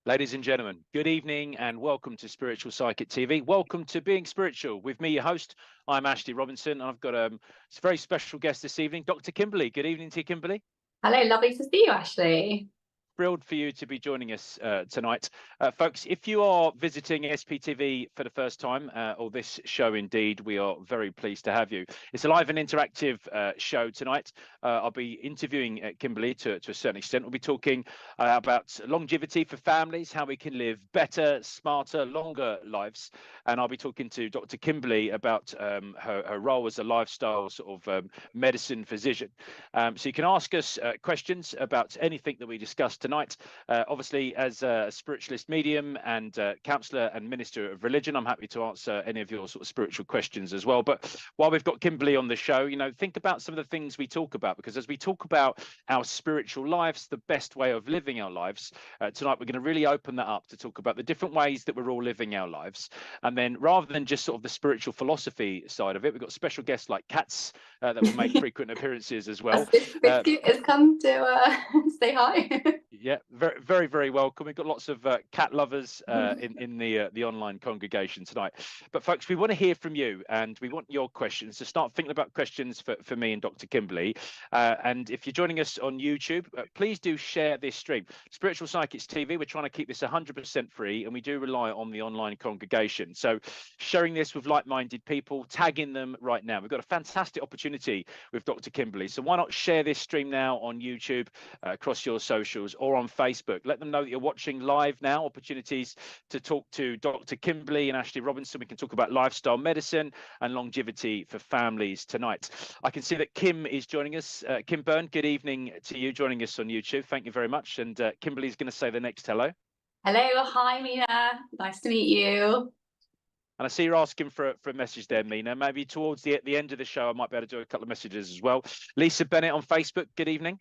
Ladies and gentlemen, good evening and welcome to Spiritual Psychic TV. Welcome to Being Spiritual with me, your host. I'm Ashley Robinson. I've got a very special guest this evening, Dr. Kimberly. Good evening to you, Kimberly. Hello, lovely to see you, Ashley. Thrilled for you to be joining us tonight. Folks, if you are visiting SPTV for the first time, or this show indeed, we are very pleased to have you. It's a live and interactive show tonight. I'll be interviewing Kimberly to a certain extent. We'll be talking about longevity for families, how we can live better, smarter, longer lives. And I'll be talking to Dr. Kimberly about her role as a lifestyle sort of medicine physician. So you can ask us questions about anything that we discussed tonight. Obviously, as a spiritualist medium and counsellor and minister of religion, I'm happy to answer any of your sort of spiritual questions as well. But while we've got Kimberly on the show, think about some of the things we talk about, because as we talk about our spiritual lives, the best way of living our lives, tonight we're going to really open that up to talk about the different ways that we're all living our lives. And then rather than just sort of the spiritual philosophy side of it, we've got special guests like Katz that will make frequent appearances as well. Biscuit has come to say hi. Yeah, very, very welcome. We've got lots of cat lovers in the online congregation tonight. But folks, we want to hear from you, and we want your questions. So start thinking about questions for me and Dr. Kimberly. And if you're joining us on YouTube, please do share this stream. Spiritual Psychics TV, we're trying to keep this 100% free, and we do rely on the online congregation. So sharing this with like-minded people, tagging them right now. We've got a fantastic opportunity with Dr. Kimberly. So why not share this stream now on YouTube, across your socials, or on Facebook. Let them know that you're watching live now. Opportunities to talk to Dr. Kimberly and Ashley Robinson. We can talk about lifestyle medicine and longevity for families tonight. I can see that Kim is joining us. Kim Byrne, good evening to you joining us on YouTube. Thank you very much. And Kimberly's going to say the next hello. Hello, hi Mina. Nice to meet you. And I see you're asking for a message there, Mina. Maybe towards the end of the show, I might be able to do a couple of messages as well. Lisa Bennett on Facebook, good evening.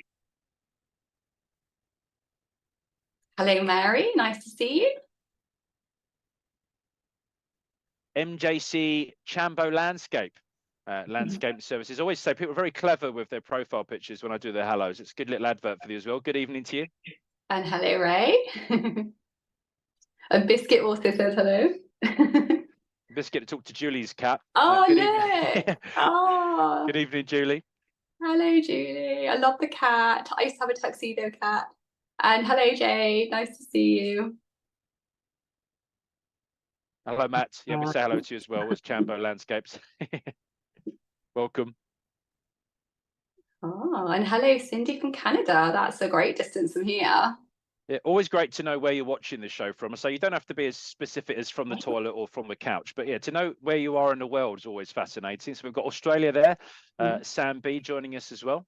Hello, Mary. Nice to see you. MJC Chambo Landscape. Landscape Services. Always say people are very clever with their profile pictures when I do their hellos. It's a good little advert for you as well. Good evening to you. And hello, Ray. And Biscuit also says hello. Biscuit to talk to Julie's cat. Oh, good yeah. evening. Oh. Good evening, Julie. Hello, Julie. I love the cat. I used to have a tuxedo cat. And hello, Jay. Nice to see you. Hello, Matt. Yeah, we say hello to you as well. It's Chambo Landscapes. Welcome. Oh, and hello, Cindy from Canada. That's a great distance from here. Yeah, always great to know where you're watching the show from. So you don't have to be as specific as from the toilet or from the couch, but yeah, to know where you are in the world is always fascinating. So we've got Australia there, Sam B joining us as well.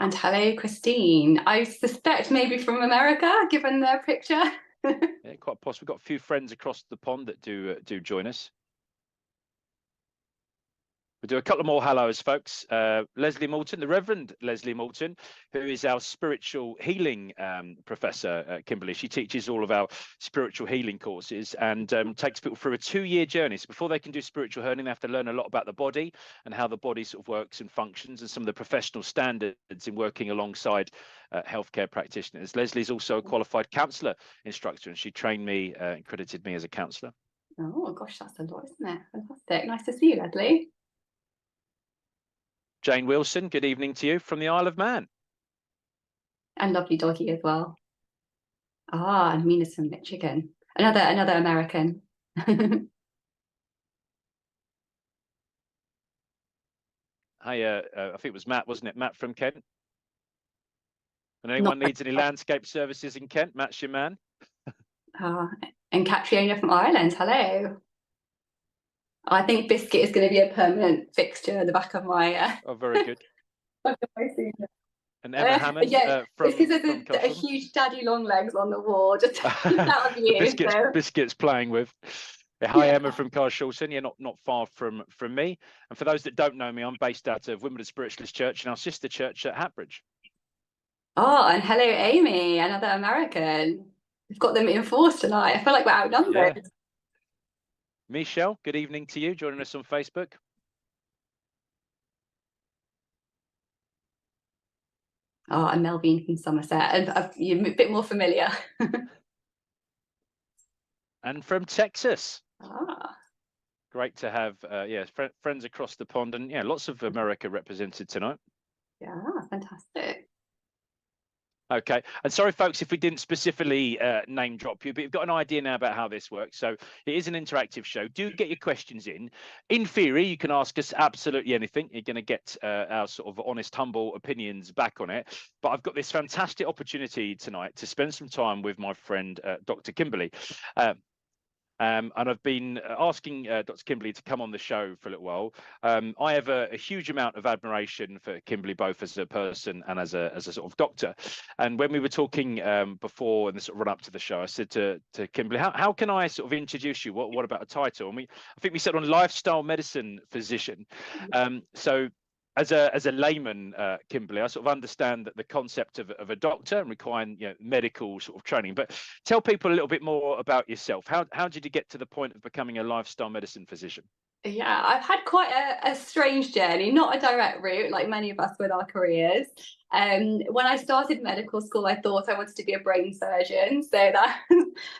And hello, Christine. I suspect maybe from America, given their picture. Yeah, quite possible. We've got a few friends across the pond that do join us. We'll do a couple more hellos, folks. Leslie Moulton, the Reverend Leslie Moulton, who is our spiritual healing professor, Kimberly. She teaches all of our spiritual healing courses and takes people through a 2-year journey. So before they can do spiritual healing, they have to learn a lot about the body and how the body sort of works and functions, and some of the professional standards in working alongside healthcare practitioners. Leslie's also a qualified counsellor instructor, and she trained me and credited me as a counsellor. Oh, gosh, that's a lot, isn't it? Fantastic. Nice to see you, Leslie. Jane Wilson, good evening to you from the Isle of Man. And lovely doggy as well. Ah, and Mina's from Michigan. Another American. Hey, I think it was Matt, wasn't it? Matt from Kent. And anyone needs any landscape services in Kent, Matt's your man. And Catriona from Ireland, hello. I think Biscuit is going to be a permanent fixture at the back of my... Oh, very good. And Emma Hammond from a huge daddy long legs on the wall, just that of you. Biscuits playing with. Yeah, hi, Emma from Carshalton. Yeah, not far from me. And for those that don't know me, I'm based out of Wimbledon Spiritualist Church and our sister church at Hatbridge. Oh, and hello, Amy, another American. We've got them in force tonight. I feel like we're outnumbered. Yeah. Michelle, good evening to you, joining us on Facebook. Oh, I'm Melvine from Somerset, and you're a bit more familiar. And from Texas. Ah, Great to have, yeah, friends across the pond, and yeah, lots of America represented tonight. yeah, fantastic. Okay, and sorry, folks, if we didn't specifically name drop you, but you've got an idea now about how this works. So it is an interactive show. Do get your questions in. In theory, you can ask us absolutely anything. You're going to get our sort of honest, humble opinions back on it. But I've got this fantastic opportunity tonight to spend some time with my friend, Dr. Kimberly. And I've been asking Dr. Kimberly to come on the show for a little while. I have a huge amount of admiration for Kimberly, both as a person and as a sort of doctor. And when we were talking before and the sort of run up to the show, I said to Kimberly, how can I sort of introduce you? What about a title? And I think we said on lifestyle medicine physician. So as a layman, Kimberly, I sort of understand that the concept of a doctor and requiring medical sort of training. But tell people a little bit more about yourself. How did you get to the point of becoming a lifestyle medicine physician? Yeah, I've had quite a strange journey, not a direct route like many of us with our careers. When I started medical school, I thought I wanted to be a brain surgeon. So that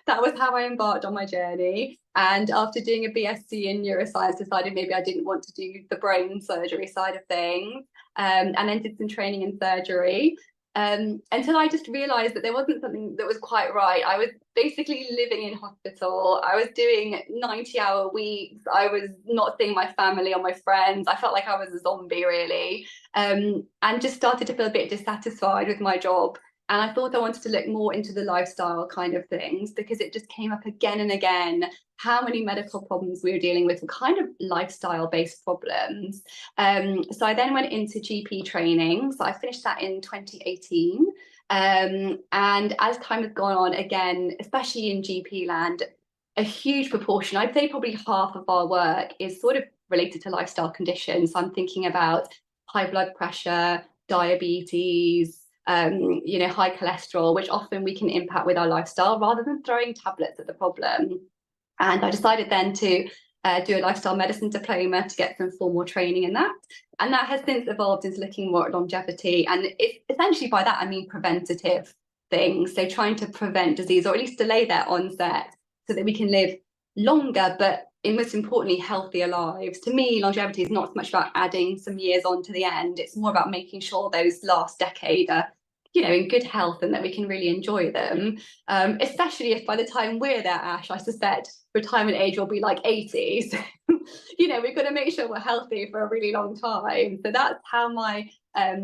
that was how I embarked on my journey. And after doing a BSc in neuroscience, decided maybe I didn't want to do the brain surgery side of things. And then did some training in surgery. Until I just realized that there wasn't something that was quite right. I was basically living in hospital. I was doing 90-hour weeks. I was not seeing my family or my friends. I felt like I was a zombie, really, and just started to feel a bit dissatisfied with my job. And I thought I wanted to look more into the lifestyle kind of things, because it just came up again and again how many medical problems we were dealing with were kind of lifestyle based problems. So I then went into GP training. So I finished that in 2018. And as time has gone on, again, especially in GP land, a huge proportion, I'd say probably half of our work is sort of related to lifestyle conditions. So I'm thinking about high blood pressure, diabetes, high cholesterol, which often we can impact with our lifestyle rather than throwing tablets at the problem. And I decided then to do a lifestyle medicine diploma to get some formal training in that. And that has since evolved into looking more at longevity. And essentially by that, I mean preventative things. So trying to prevent disease, or at least delay their onset, so that we can live longer, but most importantly, healthier lives. To me, longevity is not so much about adding some years on to the end. It's more about making sure those last decade are in good health and that we can really enjoy them, especially if by the time we're there, Ash, I suspect retirement age will be like 80. So, we've got to make sure we're healthy for a really long time. So that's how my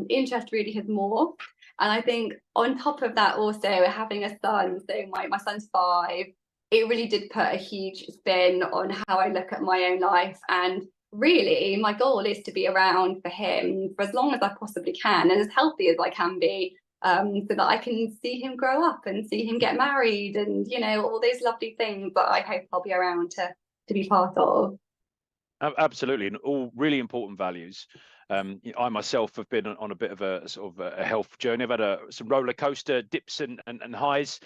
interest really has morphed. And I think on top of that, also having a son, so my son's 5, it really did put a huge spin on how I look at my own life. And really, my goal is to be around for him for as long as I possibly can and as healthy as I can be, so that I can see him grow up and see him get married and, all those lovely things that I hope I'll be around to be part of. Absolutely, and all really important values. I myself have been on a bit of a sort of a health journey. I've had some roller coaster dips and highs.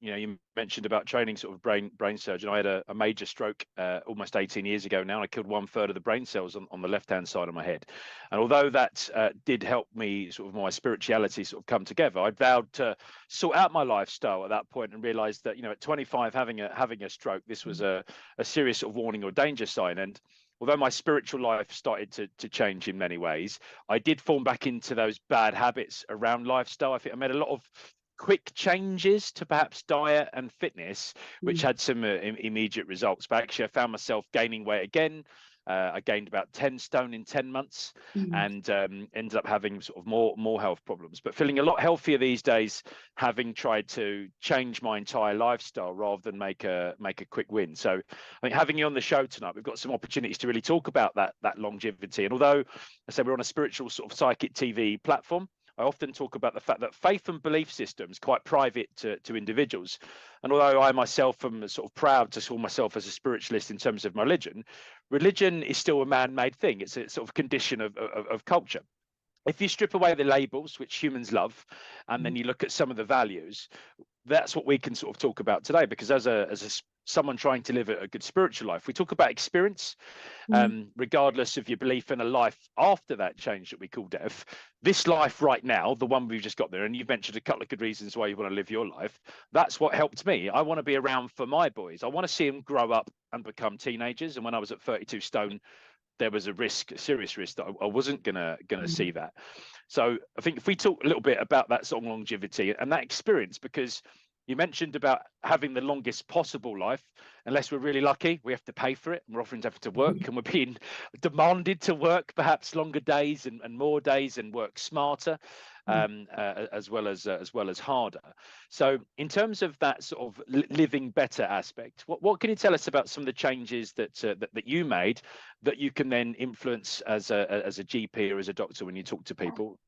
You mentioned about training sort of brain surgeon. I had a major stroke almost 18 years ago now, and I killed 1/3 of the brain cells on the left-hand side of my head. And although that did help me sort of my spirituality sort of come together, I vowed to sort out my lifestyle at that point and realized that, at 25, having a stroke, this was a serious sort of warning or danger sign. And although my spiritual life started to change in many ways, I did fall back into those bad habits around lifestyle. I think I made a lot of quick changes to perhaps diet and fitness, which had some immediate results. But actually, I found myself gaining weight again. I gained about 10 stone in 10 months and ended up having sort of more health problems, but feeling a lot healthier these days, having tried to change my entire lifestyle rather than make a quick win. So I think having you on the show tonight, we've got some opportunities to really talk about that longevity. And although I say we're on a spiritual sort of psychic TV platform, I often talk about the fact that faith and belief systems quite private to individuals. And although I myself am sort of proud to call myself as a spiritualist in terms of my religion is still a man-made thing. It's a sort of condition of culture. If you strip away the labels, which humans love, and then you look at some of the values, that's what we can sort of talk about today. Because as a someone trying to live a good spiritual life, we talk about experience, regardless of your belief in a life after that change that we call death. This life right now, the one we've just got there, and you've mentioned a couple of good reasons why you want to live your life. That's what helped me. I want to be around for my boys. I want to see them grow up and become teenagers. And when I was at 32 stone, there was a risk, a serious risk, that I wasn't gonna see that. So I think if we talk a little bit about that sort of longevity and that experience, because you mentioned about having the longest possible life, unless we're really lucky, we have to pay for it. And we're often having to work, and we're being demanded to work perhaps longer days and more days and work smarter, as well as harder. So in terms of that sort of living better aspect, what can you tell us about some of the changes that you made that you can then influence as a GP or as a doctor when you talk to people?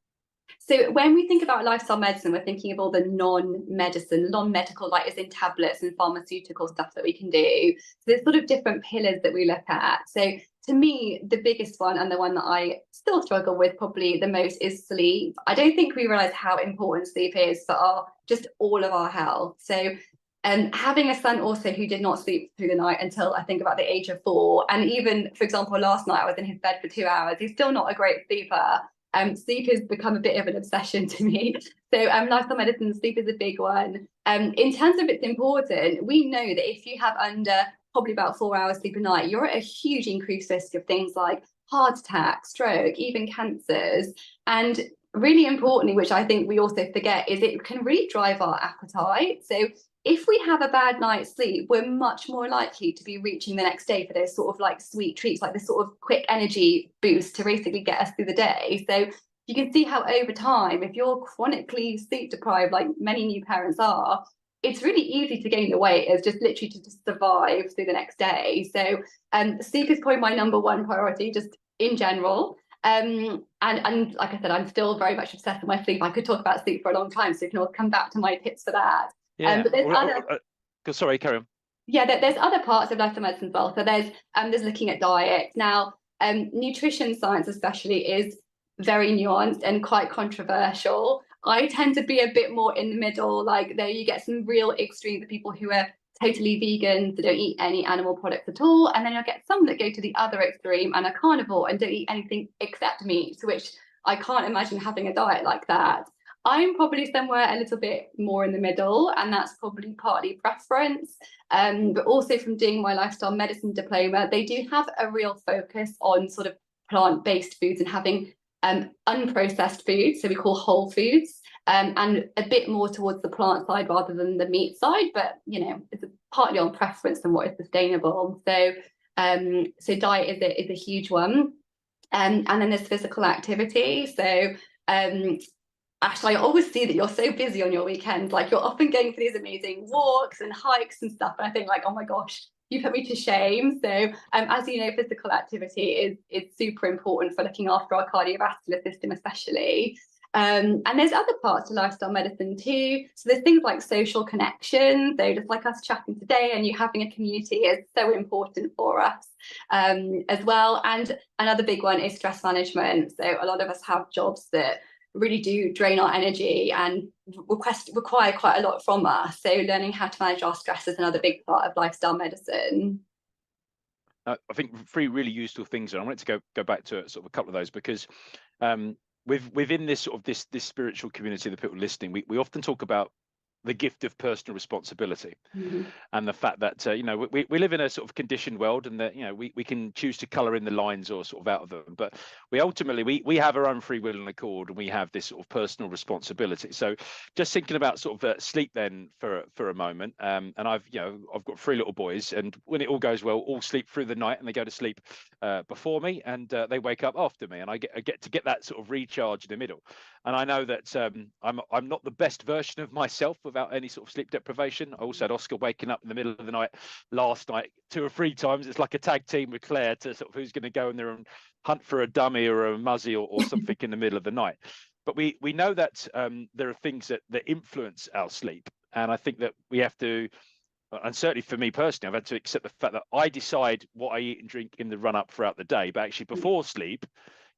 So when we think about lifestyle medicine, we're thinking of all the non-medicine, non-medical, like as in tablets and pharmaceutical stuff that we can do. So there's sort of different pillars that we look at. So to me, the biggest one, and the one that I still struggle with probably the most, is sleep. I don't think we realize how important sleep is for just all of our health. So having a son also who did not sleep through the night until I think about the age of 4, and even, for example, last night I was in his bed for 2 hours, he's still not a great sleeper. Sleep has become a bit of an obsession to me. So lifestyle medicine, sleep is a big one. In terms of its importance, we know that if you have under probably about 4 hours sleep a night, you're at a huge increased risk of things like heart attack, stroke, even cancers. And really importantly, which I think we also forget, is it can really drive our appetite. So if we have a bad night's sleep, we're much more likely to be reaching the next day for those sort of like sweet treats, like this sort of quick energy boost to basically get us through the day. So you can see how over time, if you're chronically sleep deprived, like many new parents are, it's really easy to gain the weight as just literally to just survive through the next day. So sleep is probably my number one priority, just in general. And like I said, I'm still very much obsessed with my sleep. I could talk about sleep for a long time, so you can always come back to my tips for that. Yeah. But there's sorry, carry on. Yeah, there's other parts of lifestyle medicine as well. So there's looking at diet. Now, nutrition science especially is very nuanced and quite controversial. I tend to be a bit more in the middle. Like there you get some real extremes of people who are totally vegan, so don't eat any animal products at all. And then you'll get some that go to the other extreme and are carnivore and don't eat anything except meat, which I can't imagine having a diet like that. I'm probably somewhere a little bit more in the middle, and that's probably partly preference. But also from doing my lifestyle medicine diploma, they do have a real focus on sort of plant-based foods and having unprocessed foods, so we call whole foods, and a bit more towards the plant side rather than the meat side. But you know, it's partly on preference and what is sustainable. So, so diet is a huge one, and then there's physical activity. So. Actually, I always see that you're so busy on your weekends. Like you're often going for these amazing walks and hikes and stuff. And I think like, oh my gosh, you put me to shame. So as you know, physical activity is super important for looking after our cardiovascular system, especially. And there's other parts to lifestyle medicine too. So there's things like social connection. So just like us chatting today, and you having a community is so important for us as well. And another big one is stress management. So a lot of us have jobs that really do drain our energy and require quite a lot from us. So learning how to manage our stress is another big part of lifestyle medicine. I think 3 really useful things, and I wanted to go back to sort of a couple of those, because within this sort of this spiritual community, the people listening, we often talk about the gift of personal responsibility, and the fact that you know, we live in a sort of conditioned world, and that, you know, we can choose to color in the lines or sort of out of them, but we ultimately we have our own free will and accord, and we have this sort of personal responsibility. So just thinking about sort of sleep then for a moment, and I've got 3 little boys, and when it all goes well, all sleep through the night, and they go to sleep before me, and they wake up after me, and I get to get that sort of recharge in the middle. And I know that I'm not the best version of myself without any sort of sleep deprivation. I also had Oscar waking up in the middle of the night last night 2 or 3 times. It's like a tag team with Claire to sort of who's going to go in there and hunt for a dummy or a muzzy or something in the middle of the night. But we know that there are things that influence our sleep, and I think that we have to. And certainly for me personally, I've had to accept the fact that I decide what I eat and drink in the run up throughout the day. But actually, before sleep,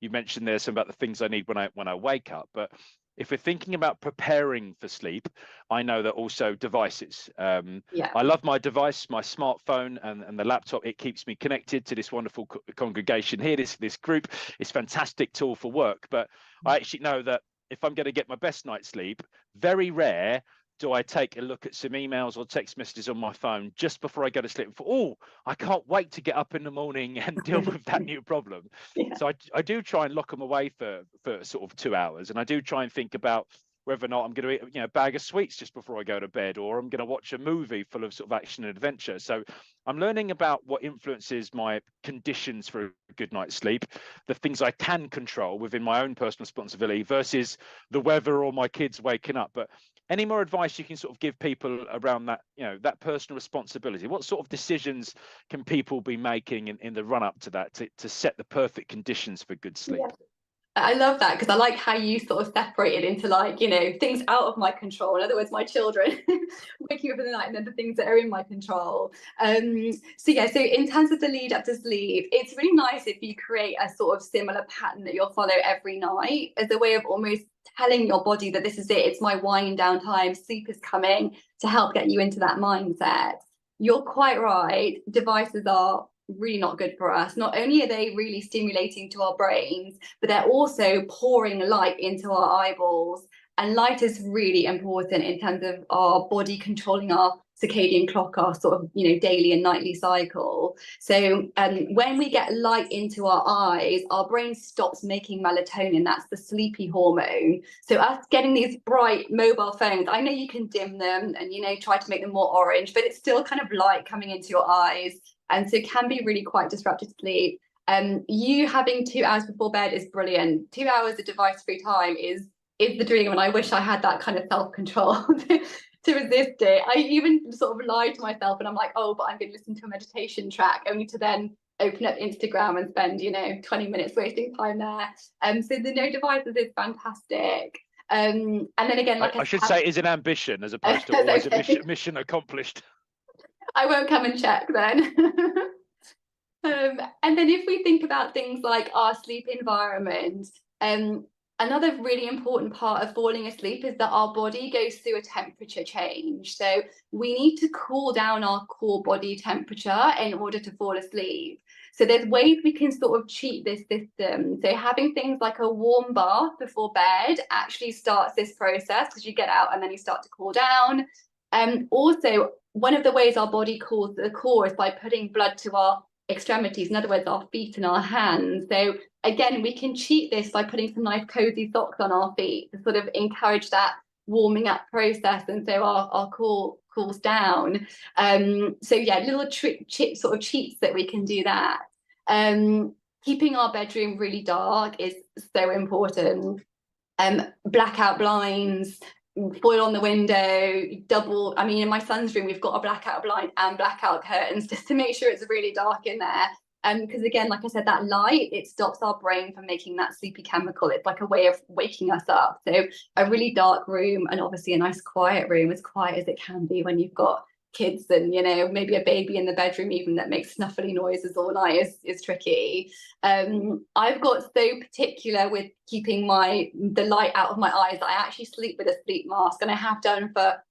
you mentioned there's some about the things I need when I wake up. But if we're thinking about preparing for sleep, I know that also devices. Yeah. I love my device, my smartphone and the laptop. It keeps me connected to this wonderful congregation here, this group. It's a fantastic tool for work. But I actually know that if I'm going to get my best night's sleep, very rare do I take a look at some emails or text messages on my phone just before I go to sleep. Oh, I can't wait to get up in the morning and deal with that new problem. Yeah. So I do try and lock them away for sort of 2 hours, and I do try and think about whether or not I'm going to eat, a bag of sweets just before I go to bed, or I'm going to watch a movie full of sort of action and adventure. So I'm learning about what influences my conditions for a good night's sleep, the things I can control within my own personal responsibility versus the weather or my kids waking up. But any more advice you can sort of give people around that, that personal responsibility? What sort of decisions can people be making in the run up to that to set the perfect conditions for good sleep? Yeah. I love that, because I like how you sort of separated into, like, things out of my control. In other words, my children waking up in the night, and then the things that are in my control. So in terms of the lead up to sleep, it's really nice if you create a sort of similar pattern that you'll follow every night as a way of almost telling your body that this is it. It's my wind down time. Sleep is coming, to help get you into that mindset. You're quite right. Devices are really not good for us. Not only are they really stimulating to our brains, but they're also pouring light into our eyeballs. And light is really important in terms of our body controlling our circadian clock, our sort of daily and nightly cycle. So when we get light into our eyes, our brain stops making melatonin. That's the sleepy hormone. So us getting these bright mobile phones, I know you can dim them and try to make them more orange, but it's still kind of light coming into your eyes, and so it can be really quite disruptive to sleep. You having 2 hours before bed is brilliant. 2 hours of device-free time is the dream, and I wish I had that kind of self-control to resist it. I even sort of lie to myself, and I'm like, oh, but I'm going to listen to a meditation track, only to then open up Instagram and spend 20 minutes wasting time there. So the no devices is fantastic. And then again, like I should say, is an ambition as opposed to always okay. a mission accomplished. I won't come and check then. And then if we think about things like our sleep environment, another really important part of falling asleep is that our body goes through a temperature change. So we need to cool down our core body temperature in order to fall asleep. So there's ways we can sort of cheat this system. So having things like a warm bath before bed actually starts this process, because you get out and then you start to cool down. Also, one of the ways our body cools the core is by putting blood to our extremities, in other words, our feet and our hands. So again, we can cheat this by putting some nice cozy socks on our feet to sort of encourage that warming up process, and so our core cools down. So yeah, little sort of cheats that we can do that. Keeping our bedroom really dark is so important. Blackout blinds, foil on the window, double. I mean, in my son's room, we've got a blackout blind and blackout curtains just to make sure it's really dark in there. Because again, like I said, that light, it stops our brain from making that sleepy chemical. It's like a way of waking us up. So a really dark room, and obviously a nice quiet room, as quiet as it can be when you've got kids and maybe a baby in the bedroom even that makes snuffly noises all night is tricky. I've got so particular with keeping the light out of my eyes that I actually sleep with a sleep mask, and I have done for,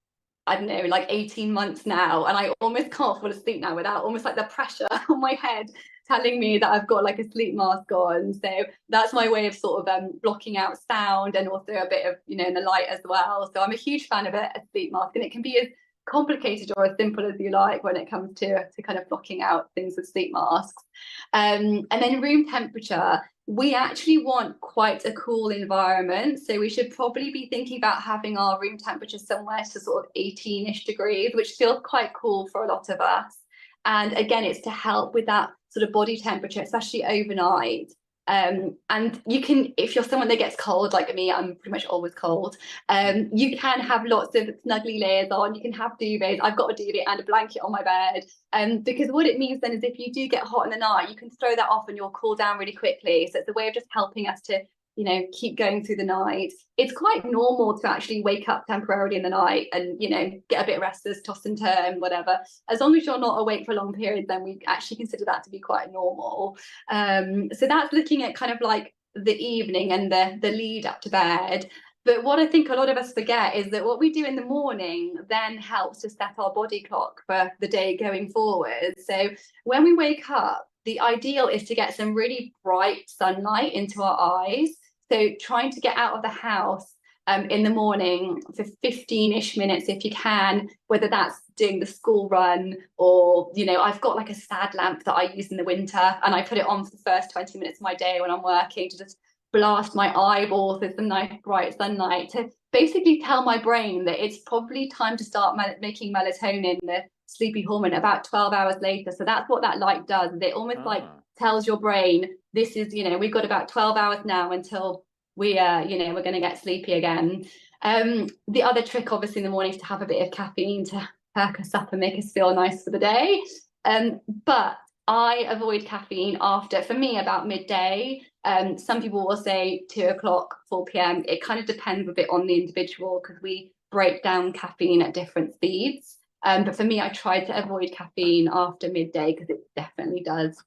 I don't know, like 18 months now, and I almost can't fall asleep now without almost like the pressure on my head telling me that I've got like a sleep mask on. So that's my way of sort of blocking out sound, and also a bit of in the light as well. So I'm a huge fan of a sleep mask, and it can be as complicated or as simple as you like when it comes to kind of blocking out things with sleep masks. And then room temperature, we actually want quite a cool environment, so we should probably be thinking about having our room temperature somewhere to sort of 18-ish degrees, which feels quite cool for a lot of us. And again, it's to help with that sort of body temperature, especially overnight. And you can, if you're someone that gets cold like me, I'm pretty much always cold, you can have lots of snuggly layers on. You can have duvets. I've got a duvet and a blanket on my bed, because what it means then is if you do get hot in the night, you can throw that off and you'll cool down really quickly. So it's a way of just helping us to keep going through the night. It's quite normal to actually wake up temporarily in the night and get a bit restless, toss and turn, whatever. As long as you're not awake for a long period, then we actually consider that to be quite normal. So that's looking at kind of like the evening and the lead up to bed. But what I think a lot of us forget is that what we do in the morning then helps to set our body clock for the day going forward. So when we wake up, the ideal is to get some really bright sunlight into our eyes. So trying to get out of the house in the morning for 15-ish minutes if you can, whether that's doing the school run or, you know, I've got like a sad lamp that I use in the winter and I put it on for the first 20 minutes of my day when I'm working to just blast my eyeballs with some nice bright sunlight to basically tell my brain that it's probably time to start making melatonin, the sleepy hormone, about 12 hours later. So that's what that light does. It almost like tells your brain, this is, you know, we've got about 12 hours now until we you know, we're going to get sleepy again. The other trick obviously in the morning is to have a bit of caffeine to perk us up and make us feel nice for the day. But I avoid caffeine after, for me, about midday. Some people will say 2 o'clock, 4 p.m. It kind of depends a bit on the individual because we break down caffeine at different speeds. But for me, I try to avoid caffeine after midday because it definitely does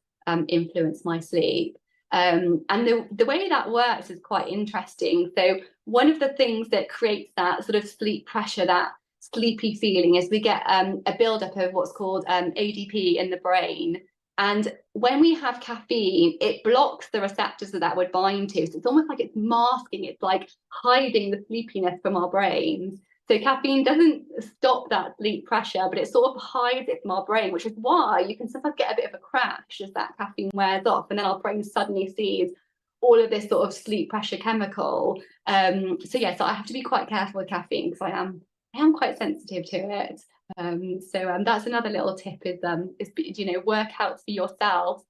influence my sleep. And the way that works is quite interesting. So one of the things that creates that sort of sleep pressure, that sleepy feeling, is we get a buildup of what's called ADP in the brain. And when we have caffeine, it blocks the receptors that would bind to. So it's almost like it's masking, it's like hiding the sleepiness from our brains. So caffeine doesn't stop that sleep pressure, but it sort of hides it from our brain, which is why you can sometimes get a bit of a crash as that caffeine wears off. And then our brain suddenly sees all of this sort of sleep pressure chemical. So yeah, so I have to be quite careful with caffeine because I am quite sensitive to it. So that's another little tip is you know, work out for yourself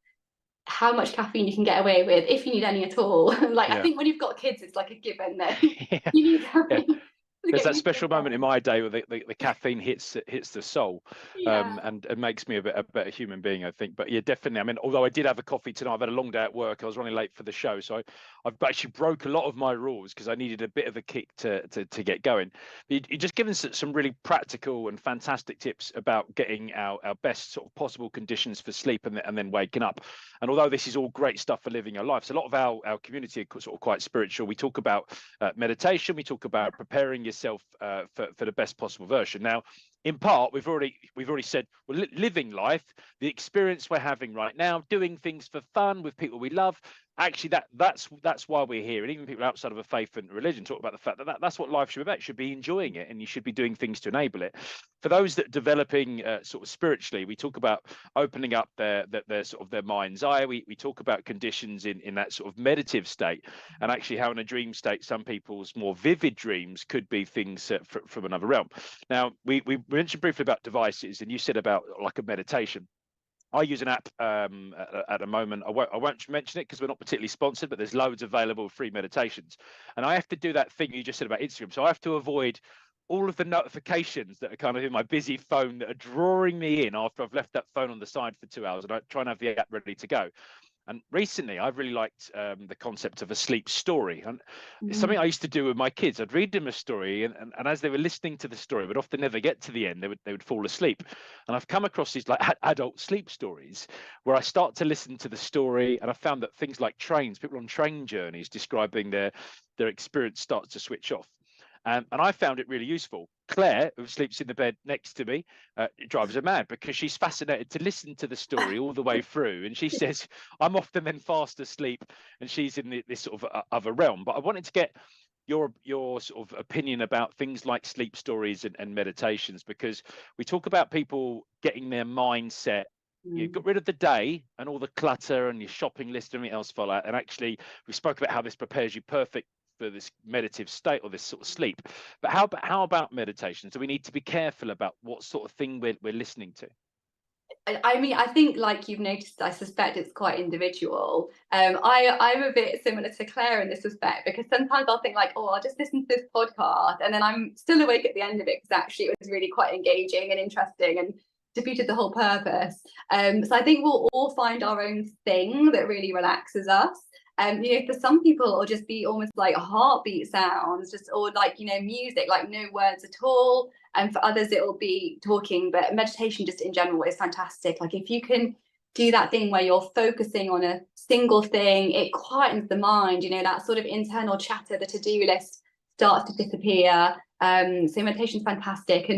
how much caffeine you can get away with, if you need any at all. Like I think when you've got kids, it's like a given that you need caffeine. There's that special moment in my day where the caffeine hits the soul, and it makes me a better human being, I think. But yeah, definitely. I mean, although I did have a coffee tonight, I've had a long day at work. I was running late for the show, so I've actually broke a lot of my rules because I needed a bit of a kick to get going. You're just giving some really practical and fantastic tips about getting our best sort of possible conditions for sleep and then waking up. And although this is all great stuff for living our lives, a lot of our community are sort of quite spiritual. We talk about meditation. We talk about preparing yourself for the best possible version. Now, in part, we've already said, well, living life, the experience we're having right now, doing things for fun with people we love. Actually, that's why we're here. And even people outside of a faith and religion talk about the fact that's what life should be about. You should be enjoying it, and you should be doing things to enable it. For those that are developing sort of spiritually, we talk about opening up their sort of their mind's eye. We talk about conditions in that sort of meditative state, and actually how in a dream state, some people's more vivid dreams could be things from another realm. Now, we mentioned briefly about devices, and you said about like a meditation. I use an app at the moment. I won't mention it because we're not particularly sponsored, but there's loads available free meditations. And I have to do that thing you just said about Instagram. So I have to avoid all of the notifications that are kind of in my busy phone that are drawing me in after I've left that phone on the side for 2 hours. And I try and have the app ready to go. And recently, I've really liked the concept of a sleep story. And it's something I used to do with my kids. I'd read them a story, and as they were listening to the story, would often never get to the end. They would fall asleep. And I've come across these like adult sleep stories where I start to listen to the story, and I found that things like trains, people on train journeys describing their experience starts to switch off. And I found it really useful. Claire, who sleeps in the bed next to me, drives her mad because she's fascinated to listen to the story all the way through. And she says, I'm often then fast asleep, and she's in this sort of other realm. But I wanted to get your sort of opinion about things like sleep stories and meditations, because we talk about people getting their mindset. You got rid of the day and all the clutter and your shopping list and everything else follow. And actually, we spoke about how this prepares you perfect for this meditative state or this sort of sleep. But how about meditation? Do we need to be careful about what sort of thing we're listening to? I mean, I think, like you've noticed, I suspect it's quite individual. I'm a bit similar to Claire in this respect, because sometimes I'll think like, oh, I'll just listen to this podcast, and then I'm still awake at the end of it because actually it was really quite engaging and interesting and defeated the whole purpose. So I think we'll all find our own thing that really relaxes us. You know, for some people it'll just be almost like heartbeat sounds, just, or like, you know, music, like no words at all. And for others it'll be talking, but meditation just in general is fantastic. Like if you can do that thing where you're focusing on a single thing, it quietens the mind, you know, that sort of internal chatter, the to-do list starts to disappear. So meditation is fantastic.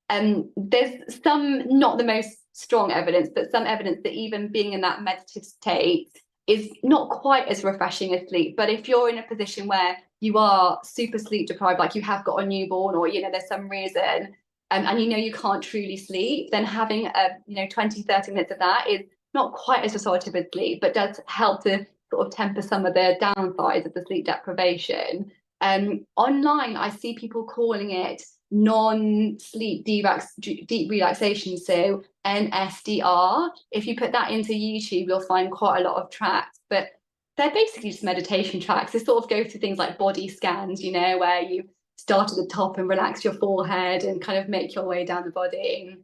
And there's some, not the most strong evidence, but some evidence that even being in that meditative state is not quite as refreshing as sleep. But if you're in a position where you are super sleep deprived, like you have got a newborn, or there's some reason, and you can't truly sleep, then having 20-30 minutes of that is not quite as restorative as sleep, but does help to sort of temper some of the downsides of the sleep deprivation. Online, I see people calling it non-sleep deep relaxation, so NSDR. If you put that into YouTube, you'll find quite a lot of tracks, but they're basically just meditation tracks. They sort of go through things like body scans, where you start at the top and relax your forehead and kind of make your way down the body.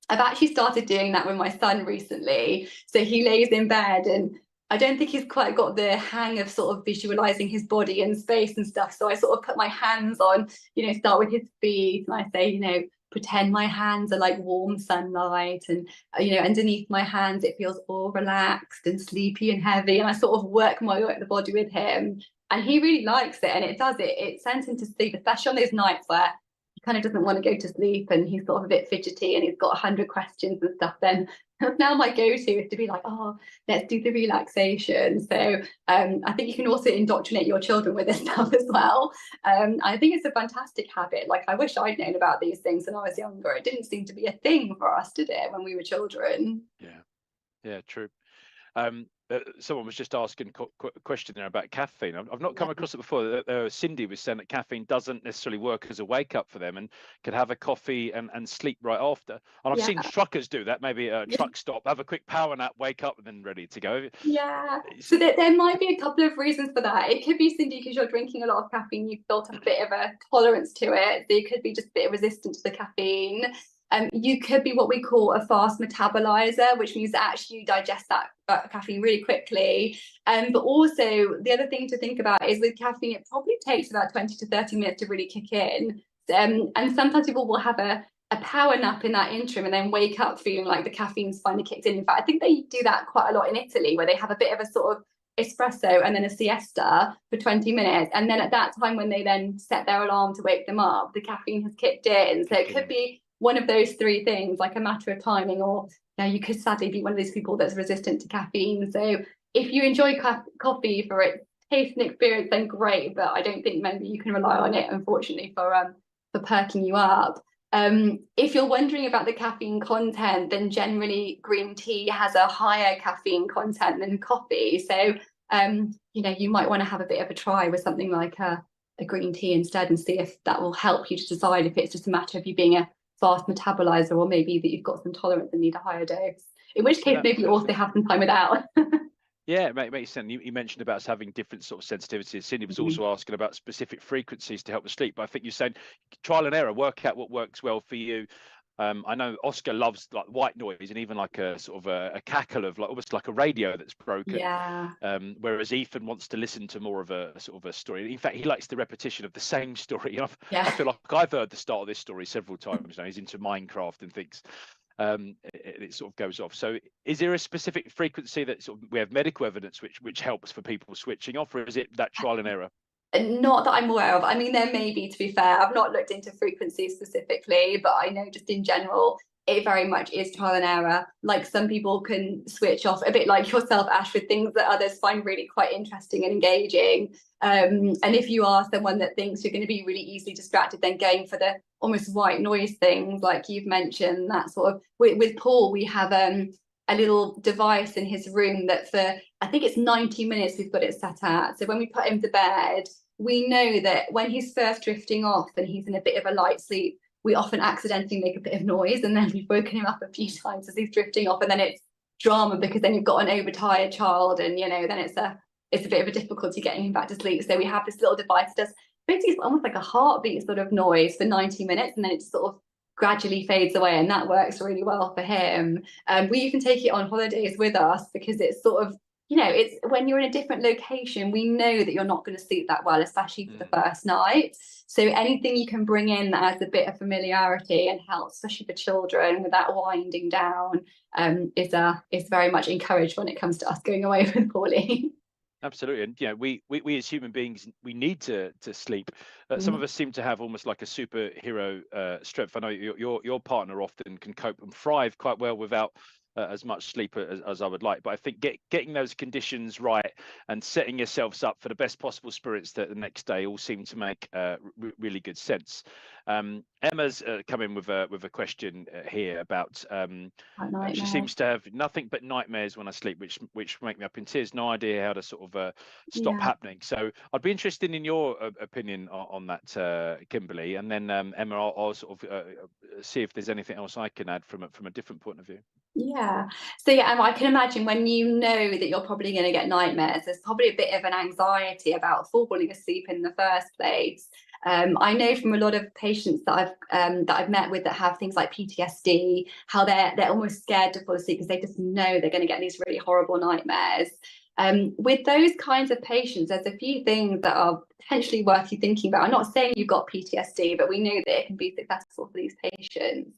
I've actually started doing that with my son recently. So he lays in bed, and I don't think he's quite got the hang of sort of visualizing his body and space and stuff. So I sort of put my hands on, start with his feet, and I say, pretend my hands are like warm sunlight, and underneath my hands it feels all relaxed and sleepy and heavy, and I sort of work my way up the body with him, and he really likes it, and it sends him to sleep, especially on those nights where he kind of doesn't want to go to sleep and he's sort of a bit fidgety and he's got 100 questions and stuff. Then now my go-to is to be like, oh, let's do the relaxation. So I think you can also indoctrinate your children with this stuff as well. I think it's a fantastic habit. Like, I wish I'd known about these things when I was younger. It didn't seem to be a thing for us, did it, when we were children? Yeah, true. Someone was just asking a question there about caffeine. I've not come across it before. Cindy was saying that caffeine doesn't necessarily work as a wake up for them, and could have a coffee and sleep right after. And I've seen truckers do that, maybe a truck stop, have a quick power nap, wake up, and then ready to go. Yeah, so there might be a couple of reasons for that. It could be, Cindy, because you're drinking a lot of caffeine, you've built up a bit of a tolerance to it. So you could be just a bit resistant to the caffeine. You could be what we call a fast metabolizer, which means that actually you digest that caffeine really quickly. But also the other thing to think about is with caffeine, it probably takes about 20 to 30 minutes to really kick in. And sometimes people will have a power nap in that interim and then wake up feeling like the caffeine's finally kicked in. In fact, I think they do that quite a lot in Italy, where they have a bit of a sort of espresso and then a siesta for 20 minutes. And then at that time, when they then set their alarm to wake them up, the caffeine has kicked in. So it could be one of those three things, like a matter of timing, or you could sadly be one of those people that's resistant to caffeine. So if you enjoy coffee for its taste and experience, then great. But I don't think maybe you can rely on it, unfortunately, for perking you up. If you're wondering about the caffeine content, then generally green tea has a higher caffeine content than coffee. So you might want to have a bit of a try with something like a green tea instead, and see if that will help you to decide if it's just a matter of you being a fast metabolizer, or maybe that you've got some tolerance and need a higher dose, in which case maybe you also have some time without. Yeah, it makes sense. You mentioned about us having different sort of sensitivities. Cindy was also asking about specific frequencies to help with sleep, but I think you're saying trial and error, work out what works well for you. I know Oscar loves like white noise, and even like a sort of a cackle of like almost like a radio that's broken. Yeah. Whereas Ethan wants to listen to more of a sort of a story. In fact, he likes the repetition of the same story. I feel like I've heard the start of this story several times now. He's into Minecraft and things. It sort of goes off. So is there a specific frequency that sort of we have medical evidence which helps for people switching off, or is it that trial and error? Not that I'm aware of. I mean, there may be, to be fair. I've not looked into frequency specifically, but I know just in general, it very much is trial and error. Like, some people can switch off, a bit like yourself, Ash, with things that others find really quite interesting and engaging. And if you are someone that thinks you're going to be really easily distracted, then going for the almost white noise things, like you've mentioned, that sort of, with Paul, we have a little device in his room that for, I think it's 90 minutes we've got it set at. So when we put him to bed, we know that when he's first drifting off and he's in a bit of a light sleep, we often accidentally make a bit of noise, and then we've woken him up a few times as he's drifting off, and then it's drama because then you've got an overtired child, and then it's a bit of a difficulty getting him back to sleep. So we have this little device that does basically, it's almost like a heartbeat sort of noise for 90 minutes, and then it just sort of gradually fades away, and that works really well for him. We even take it on holidays with us, because it's sort of, it's when you're in a different location, we know that you're not going to sleep that well, especially for the first night. So anything you can bring in that adds a bit of familiarity and helps, especially for children, with that winding down, is very much encouraged when it comes to us going away with Paulie. Absolutely, and we as human beings, we need to sleep. Some of us seem to have almost like a superhero strength. I know your partner often can cope and thrive quite well without as much sleep as I would like. But I think getting those conditions right and setting yourselves up for the best possible spirits the next day all seem to make really good sense. Emma's come in with a question here about she seems to have nothing but nightmares when I sleep, which make me up in tears. No idea how to sort of stop happening. So I'd be interested in your opinion on that, Kimberly, and then Emma, I'll sort of see if there's anything else I can add from a different point of view. Yeah. So Emma, I can imagine when you know that you're probably going to get nightmares, there's probably a bit of an anxiety about falling asleep in the first place. I know from a lot of patients that I've met with that have things like PTSD, how they're almost scared to fall asleep because they just know they're going to get these really horrible nightmares. With those kinds of patients, there's a few things that are potentially worth you thinking about. I'm not saying you've got PTSD, but we know that it can be successful for these patients.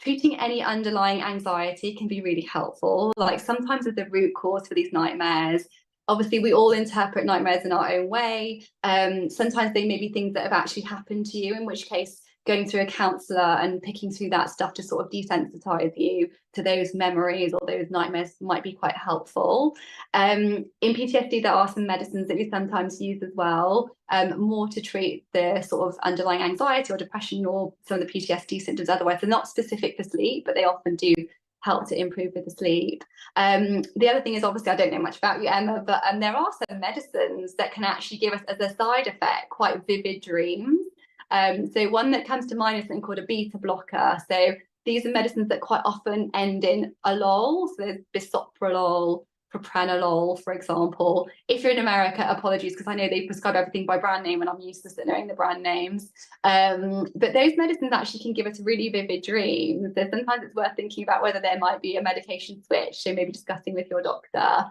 Treating any underlying anxiety can be really helpful. Like sometimes with the root cause for these nightmares, obviously we all interpret nightmares in our own way. Sometimes they may be things that have actually happened to you, in which case going through a counsellor and picking through that stuff to sort of desensitize you to those memories or those nightmares might be quite helpful. In PTSD, there are some medicines that we sometimes use as well, more to treat the sort of underlying anxiety or depression or some of the PTSD symptoms. Otherwise, they're not specific for sleep, but they often do help to improve with the sleep. The other thing is, obviously, I don't know much about you, Emma, but there are some medicines that can actually give us, as a side effect, quite vivid dreams. So one that comes to mind is something called a beta blocker. So these are medicines that quite often end in alol. So there's bisoprolol, propranolol, for example. If you're in America, apologies, because I know they prescribe everything by brand name and I'm used to knowing the brand names. But those medicines actually can give us really vivid dreams. So sometimes it's worth thinking about whether there might be a medication switch, so maybe discussing with your doctor.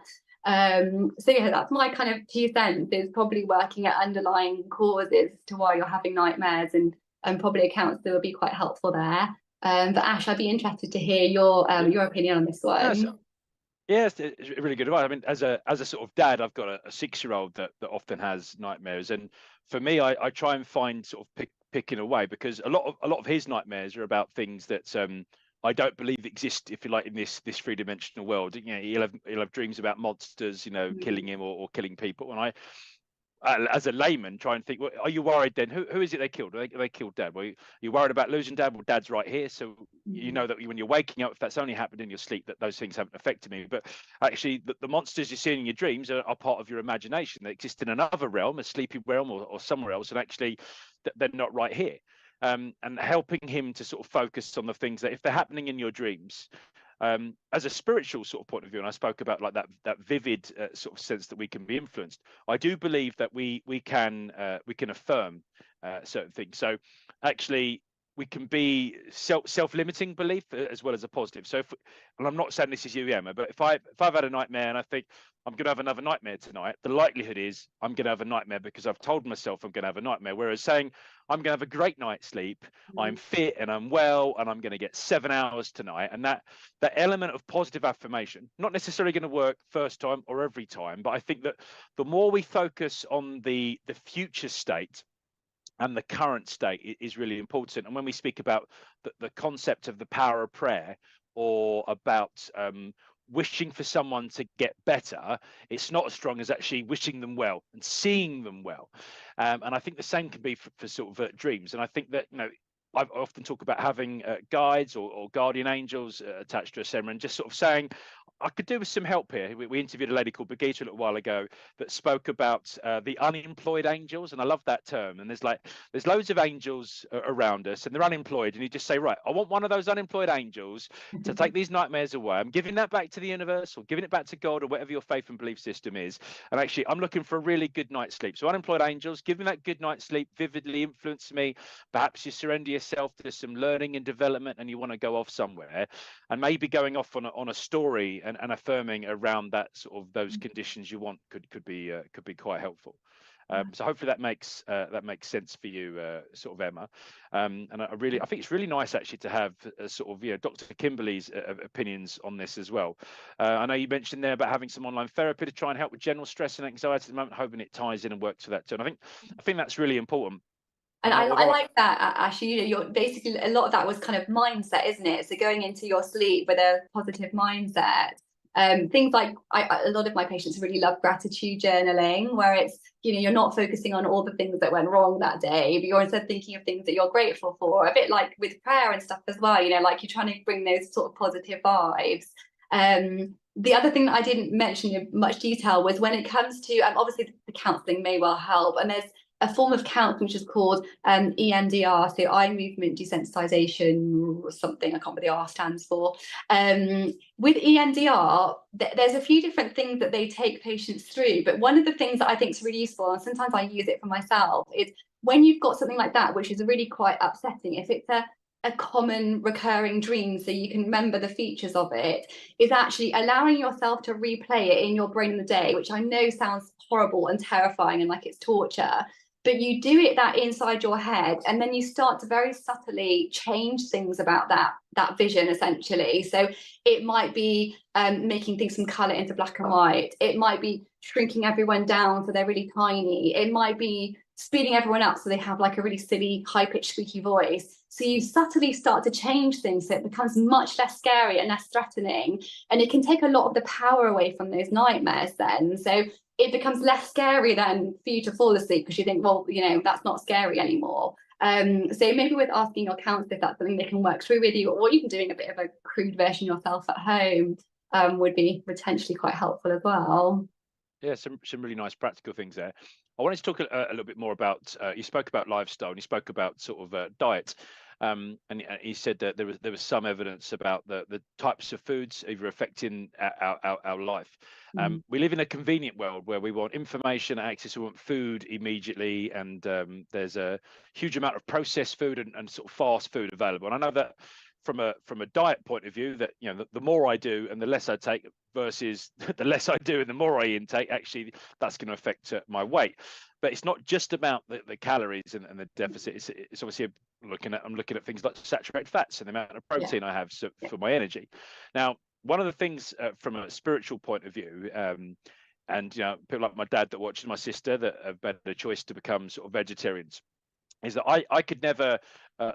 So yeah, that's my kind of 2 cents, is probably working at underlying causes to why you're having nightmares, and probably a counsellor would be quite helpful there. But Ash, I'd be interested to hear your opinion on this one. Yes, it's really good advice. I mean, as a sort of dad, I've got a 6-year-old that often has nightmares, and for me, I try and find sort of picking away, because a lot of his nightmares are about things that I don't believe exist, if you like, in this 3-dimensional world. You know, he'll have dreams about monsters, killing him or killing people, and I, as a layman, try and think, well, are you worried then? Who is it they killed? They killed Dad. Well, you're worried about losing Dad? Well, Dad's right here. So you know that when you're waking up, if that's only happened in your sleep, that those things haven't affected me. But actually, the monsters you're seeing in your dreams are part of your imagination. They exist in another realm, a sleepy realm, or somewhere else, and actually they're not right here. And helping him to sort of focus on the things that, if they're happening in your dreams, as a spiritual sort of point of view, and I spoke about like that vivid sort of sense that we can be influenced. I do believe that we can affirm certain things. So actually, we can be self-limiting belief as well as a positive. So, and I'm not saying this is you, Emma, but if I've had a nightmare and I think I'm going to have another nightmare tonight, the likelihood is I'm going to have a nightmare because I've told myself I'm going to have a nightmare. Whereas saying I'm going to have a great night's sleep, I'm fit and I'm well, and I'm going to get 7 hours tonight, and that element of positive affirmation, not necessarily going to work first time or every time, but I think that the more we focus on the future state and the current state is really important. And when we speak about the concept of the power of prayer, or about wishing for someone to get better, it's not as strong as actually wishing them well and seeing them well. And I think the same can be for sort of dreams. And I think that, I often talk about having guides or guardian angels attached to us, and just sort of saying, I could do with some help here. We interviewed a lady called Brigitte a little while ago that spoke about the unemployed angels, and I love that term. And there's loads of angels around us, and they're unemployed, and you just say, right, I want one of those unemployed angels to take these nightmares away. I'm giving that back to the universe, or giving it back to God, or whatever your faith and belief system is. And actually, I'm looking for a really good night's sleep. So unemployed angels, give me that good night's sleep, vividly influence me. Perhaps you surrender yourself to some learning and development, and you want to go off somewhere, and maybe going off on a story and affirming around that sort of those conditions you want could be quite helpful. So hopefully that makes sense for you, sort of, Emma. And I think it's really nice actually to have sort of, you know, Dr. Kimberly's opinions on this as well. I know you mentioned there about having some online therapy to try and help with general stress and anxiety at the moment, hoping it ties in and works for that too. And I think that's really important. And I like that, Ashley. You know, you're basically, a lot of that was kind of mindset, isn't it? So going into your sleep with a positive mindset. Things like a lot of my patients really love gratitude journaling, where it's, you know, you're not focusing on all the things that went wrong that day, but you're instead thinking of things that you're grateful for. A bit like with prayer and stuff as well, you know, like you're trying to bring those sort of positive vibes. The other thing that I didn't mention in much detail was when it comes to, obviously the counselling may well help, and there's a form of counselling which is called EMDR, so eye movement desensitization or something, I can't remember what the R stands for. With EMDR, there's a few different things that they take patients through, but one of the things that I think is really useful, and sometimes I use it for myself, is when you've got something like that, which is really quite upsetting, if it's a common recurring dream, so you can remember the features of it, is actually allowing yourself to replay it in your brain in the day, which I know sounds horrible and terrifying and like it's torture, but you do it that inside your head, and then you start to very subtly change things about that vision, essentially. So it might be making things from color into black and white. It might be shrinking everyone down so they're really tiny. It might be speeding everyone up so they have like a really silly, high-pitched, squeaky voice. So you subtly start to change things so it becomes much less scary and less threatening. And it can take a lot of the power away from those nightmares then. So it becomes less scary then for you to fall asleep, because you think, well, you know, that's not scary anymore. So maybe with asking your counsellor if that's something they can work through with you, or even doing a bit of a crude version yourself at home, would be potentially quite helpful as well. Yeah, some really nice practical things there. I wanted to talk a little bit more about, you spoke about lifestyle and you spoke about sort of diet. And he said that there was some evidence about the types of foods either affecting our life. We live in a convenient world where we want information, access, we want food immediately, and there's a huge amount of processed food and sort of fast food available. And I know that from a diet point of view, that, you know, the more I do and the less I take versus the less I do and the more I intake, actually that's going to affect my weight. But it's not just about the calories and the deficit. It's obviously I'm looking at things like saturated fats and the amount of protein I have for my energy. Now, one of the things from a spiritual point of view, and, you know, people like my dad that watches my sister that have made the choice to become sort of vegetarians, is that I could never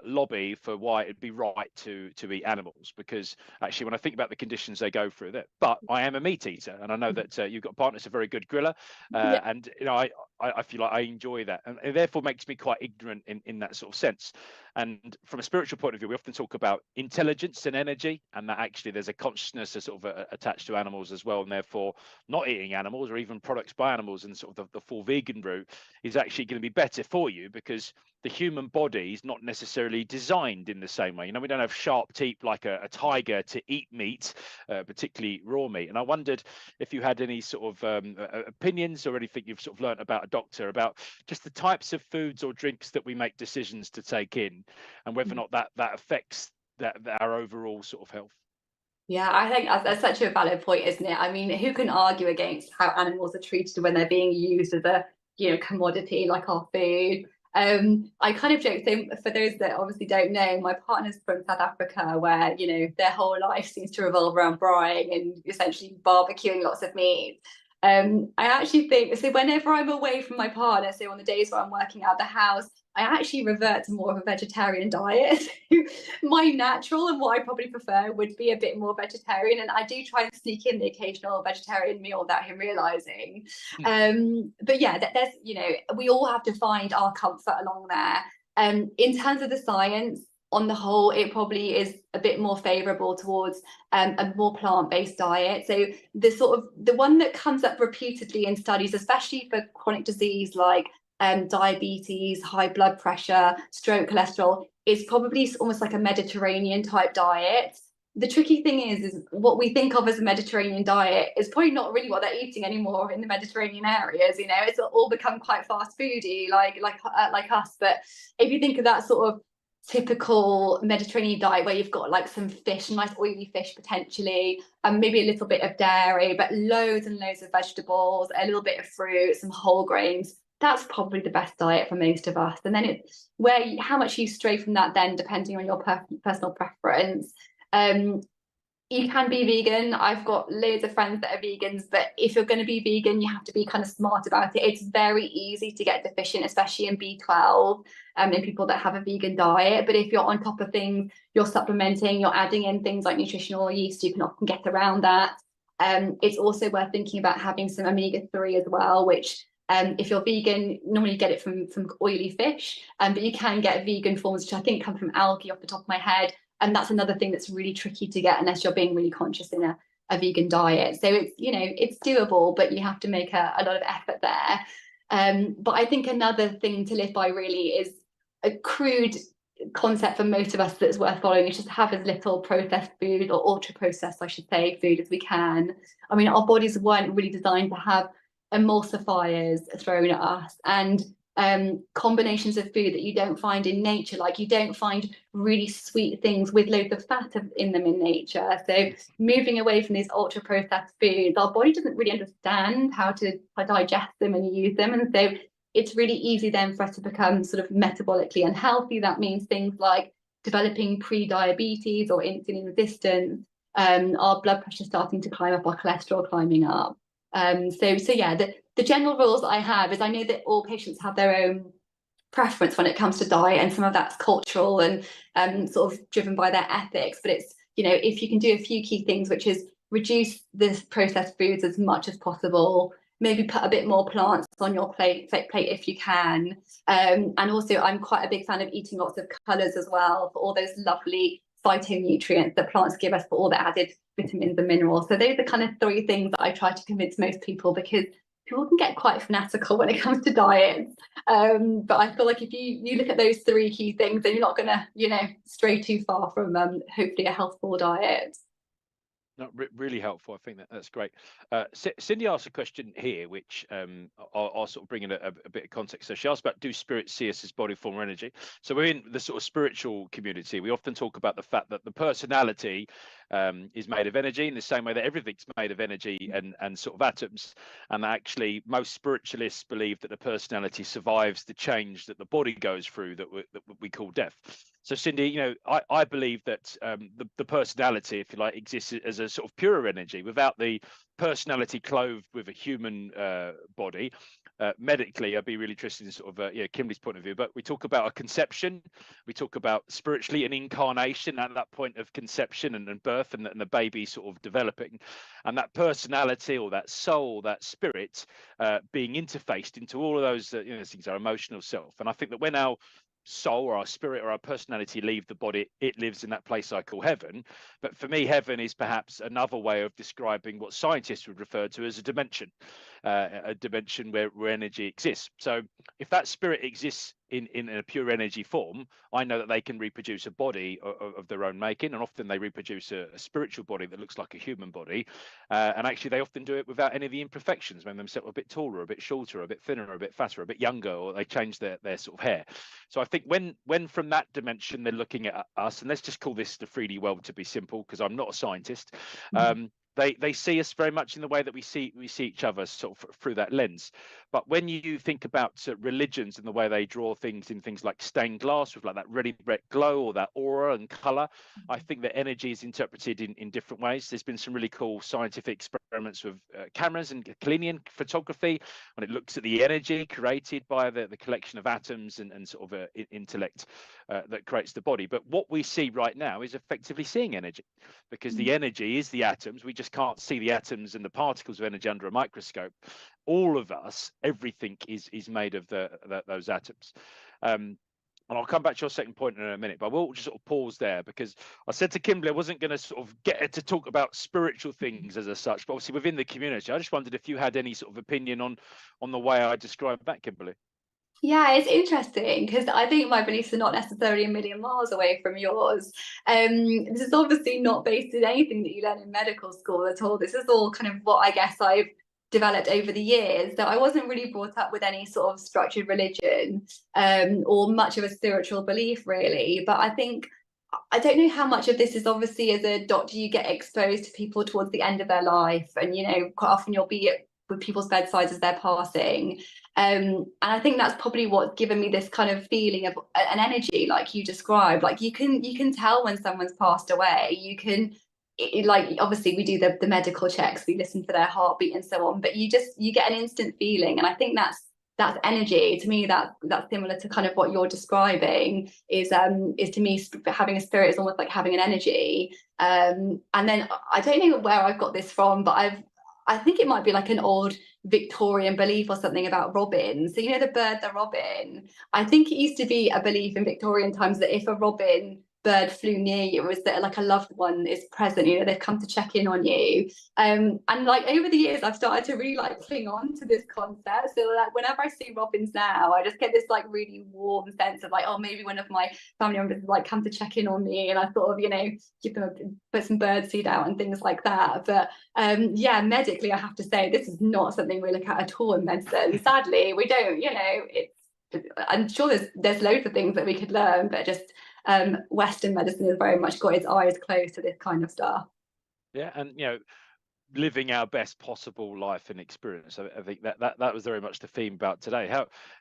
lobby for why it'd be right to eat animals, because actually when I think about the conditions they go through, but I am a meat eater, and I know that you've got a partner that's a very good griller, and, you know, I feel like I enjoy that, and it therefore makes me quite ignorant in that sort of sense. And from a spiritual point of view, we often talk about intelligence and energy, and that actually there's a consciousness sort of attached to animals as well, and therefore not eating animals or even products by animals and sort of the full vegan route is actually going to be better for you, because the human body is not necessarily designed in the same way. You know, we don't have sharp teeth like a tiger to eat meat, particularly raw meat. And I wondered if you had any sort of opinions or anything you've sort of learned about a doctor about just the types of foods or drinks that we make decisions to take in, and whether or not that affects our overall sort of health. Yeah, I think that's such a valid point, isn't it? I mean, who can argue against how animals are treated when they're being used as a, you know, commodity like our food? I kind of joke, so for those that obviously don't know, my partner's from South Africa, where, you know, their whole life seems to revolve around braaiing and essentially barbecuing lots of meat. I actually think, so whenever I'm away from my partner, so on the days where I'm working out the house, I actually revert to more of a vegetarian diet. My natural and what I probably prefer would be a bit more vegetarian, and I do try and sneak in the occasional vegetarian meal without him realizing. But yeah, there's, you know, we all have to find our comfort along there. In terms of the science, on the whole, it probably is a bit more favorable towards a more plant-based diet. So the one that comes up repeatedly in studies, especially for chronic disease like diabetes, high blood pressure, stroke, cholesterol, is probably almost like a Mediterranean type diet. The tricky thing is what we think of as a Mediterranean diet is probably not really what they're eating anymore in the Mediterranean areas. You know, it's all become quite fast foody, like us. But if you think of that sort of typical Mediterranean diet where you've got like some fish, nice oily fish potentially, and maybe a little bit of dairy, but loads and loads of vegetables, a little bit of fruit, some whole grains, that's probably the best diet for most of us. And then it's how much you stray from that then, depending on your personal preference. You can be vegan. I've got loads of friends that are vegans, but if you're going to be vegan, you have to be kind of smart about it. It's very easy to get deficient, especially in B12, in people that have a vegan diet. But if you're on top of things, you're supplementing, you're adding in things like nutritional yeast, you can often get around that. It's also worth thinking about having some omega-3 as well, which if you're vegan, normally you get it from oily fish, but you can get vegan forms, which I think come from algae off the top of my head. And that's another thing that's really tricky to get unless you're being really conscious in a vegan diet. So it's, it's doable, but you have to make a lot of effort there. But I think another thing to live by really is a crude concept for most of us that's worth following is just have as little processed food, or ultra processed, I should say, food as we can. I mean, our bodies weren't really designed to have emulsifiers thrown at us, and combinations of food that you don't find in nature. Like, you don't find really sweet things with loads of fat in them in nature. So moving away from these ultra processed foods, our body doesn't really understand how to digest them and use them, and so it's really easy then for us to become sort of metabolically unhealthy. That means things like developing pre-diabetes or insulin resistance, our blood pressure starting to climb up, our cholesterol climbing up. So yeah, the general rules I have is I know that all patients have their own preference when it comes to diet, and some of that's cultural and sort of driven by their ethics. But it's, if you can do a few key things, which is reduce the processed foods as much as possible, maybe put a bit more plants on your plate if you can. And also, I'm quite a big fan of eating lots of colours as well, for all those lovely phytonutrients that plants give us, for all the added vitamins and minerals. So those are kind of 3 things that I try to convince most people, because people can get quite fanatical when it comes to diets. But I feel like if you look at those 3 key things, then you're not going to, stray too far from hopefully a healthful diet. No, really helpful. I think that's great. Cindy asked a question here, which I'll sort of bring in a bit of context. So she asked about, do spirits see us as body, form, or energy? So we're in the sort of spiritual community. We often talk about the fact that the personality is made of energy, in the same way that everything's made of energy and sort of atoms. And actually, most spiritualists believe that the personality survives the change that the body goes through, that we call death. So Cindy, I believe that the personality, if you like, exists as a sort of pure energy, without the personality clothed with a human body. Medically, I'd be really interested in sort of Kimberly's point of view. But we talk about a conception, we talk about spiritually an incarnation at that point of conception and birth, and the baby sort of developing, and that personality or that soul, that spirit, being interfaced into all of those things, our emotional self. And I think that when our soul or our spirit or our personality leave the body, it lives in that place I call heaven. But for me, heaven is perhaps another way of describing what scientists would refer to as a dimension where energy exists. So if that spirit exists in a pure energy form, I know that they can reproduce a body of their own making, and often they reproduce a spiritual body that looks like a human body, and actually they often do it without any of the imperfections, when themselves a bit taller, a bit shorter, a bit thinner, a bit fatter, a bit younger, or they change their sort of hair. So I think when from that dimension they're looking at us, and let's just call this the 3D world to be simple, because I'm not a scientist. They see us very much in the way that we see each other, sort of through that lens. But when you think about religions and the way they draw things in things like stained glass with like that ready red glow or that aura and color, I think that energy is interpreted in different ways. There's been some really cool scientific experiments with cameras and Galenian photography, when it looks at the energy created by the collection of atoms and sort of intellect that creates the body. But what we see right now is effectively seeing energy, because the energy is the atoms. We just can't see the atoms and the particles of energy under a microscope. All of us, everything is made of those atoms. And I'll come back to your second point in a minute, but we'll just sort of pause there, because I said to Kimberly I wasn't going to sort of get her to talk about spiritual things as such, but obviously within the community, I just wondered if you had any sort of opinion on the way I described that, Kimberly. Yeah, it's interesting, because I think my beliefs are not necessarily a million miles away from yours. This is obviously not based in anything that you learn in medical school at all. This is all kind of what I guess I've developed over the years. So I wasn't really brought up with any sort of structured religion or much of a spiritual belief, really. But I don't know how much of this is, obviously as a doctor you get exposed to people towards the end of their life, and quite often you'll be with people's bedsides as they're passing. And I think that's probably what's given me this kind of feeling of an energy, like you described. Like you can tell when someone's passed away. You can like obviously we do the medical checks, we listen for their heartbeat and so on, but you get an instant feeling, and I think that's energy to me. That's similar to kind of what you're describing. Is to me having a spirit is almost like having an energy. And then I don't know where I've got this from, but I think it might be like an old Victorian belief or something about robins. So you know the bird, the robin. I think it used to be a belief in Victorian times that if a robin bird flew near you, was that like a loved one is present, you know, they've come to check in on you. And like over the years I've started to really like cling on to this concept. So like whenever I see robins now, I just get this like really warm sense of like, oh, maybe one of my family members has like come to check in on me, and I sort of, you know, give them put some bird seed out and things like that. But yeah, medically I have to say this is not something we look at all in medicine. Sadly, we don't, you know, I'm sure there's loads of things that we could learn, but just Western medicine has very much got its eyes closed to this kind of stuff. Yeah, and you know, living our best possible life and experience. I think that was very much the theme about today.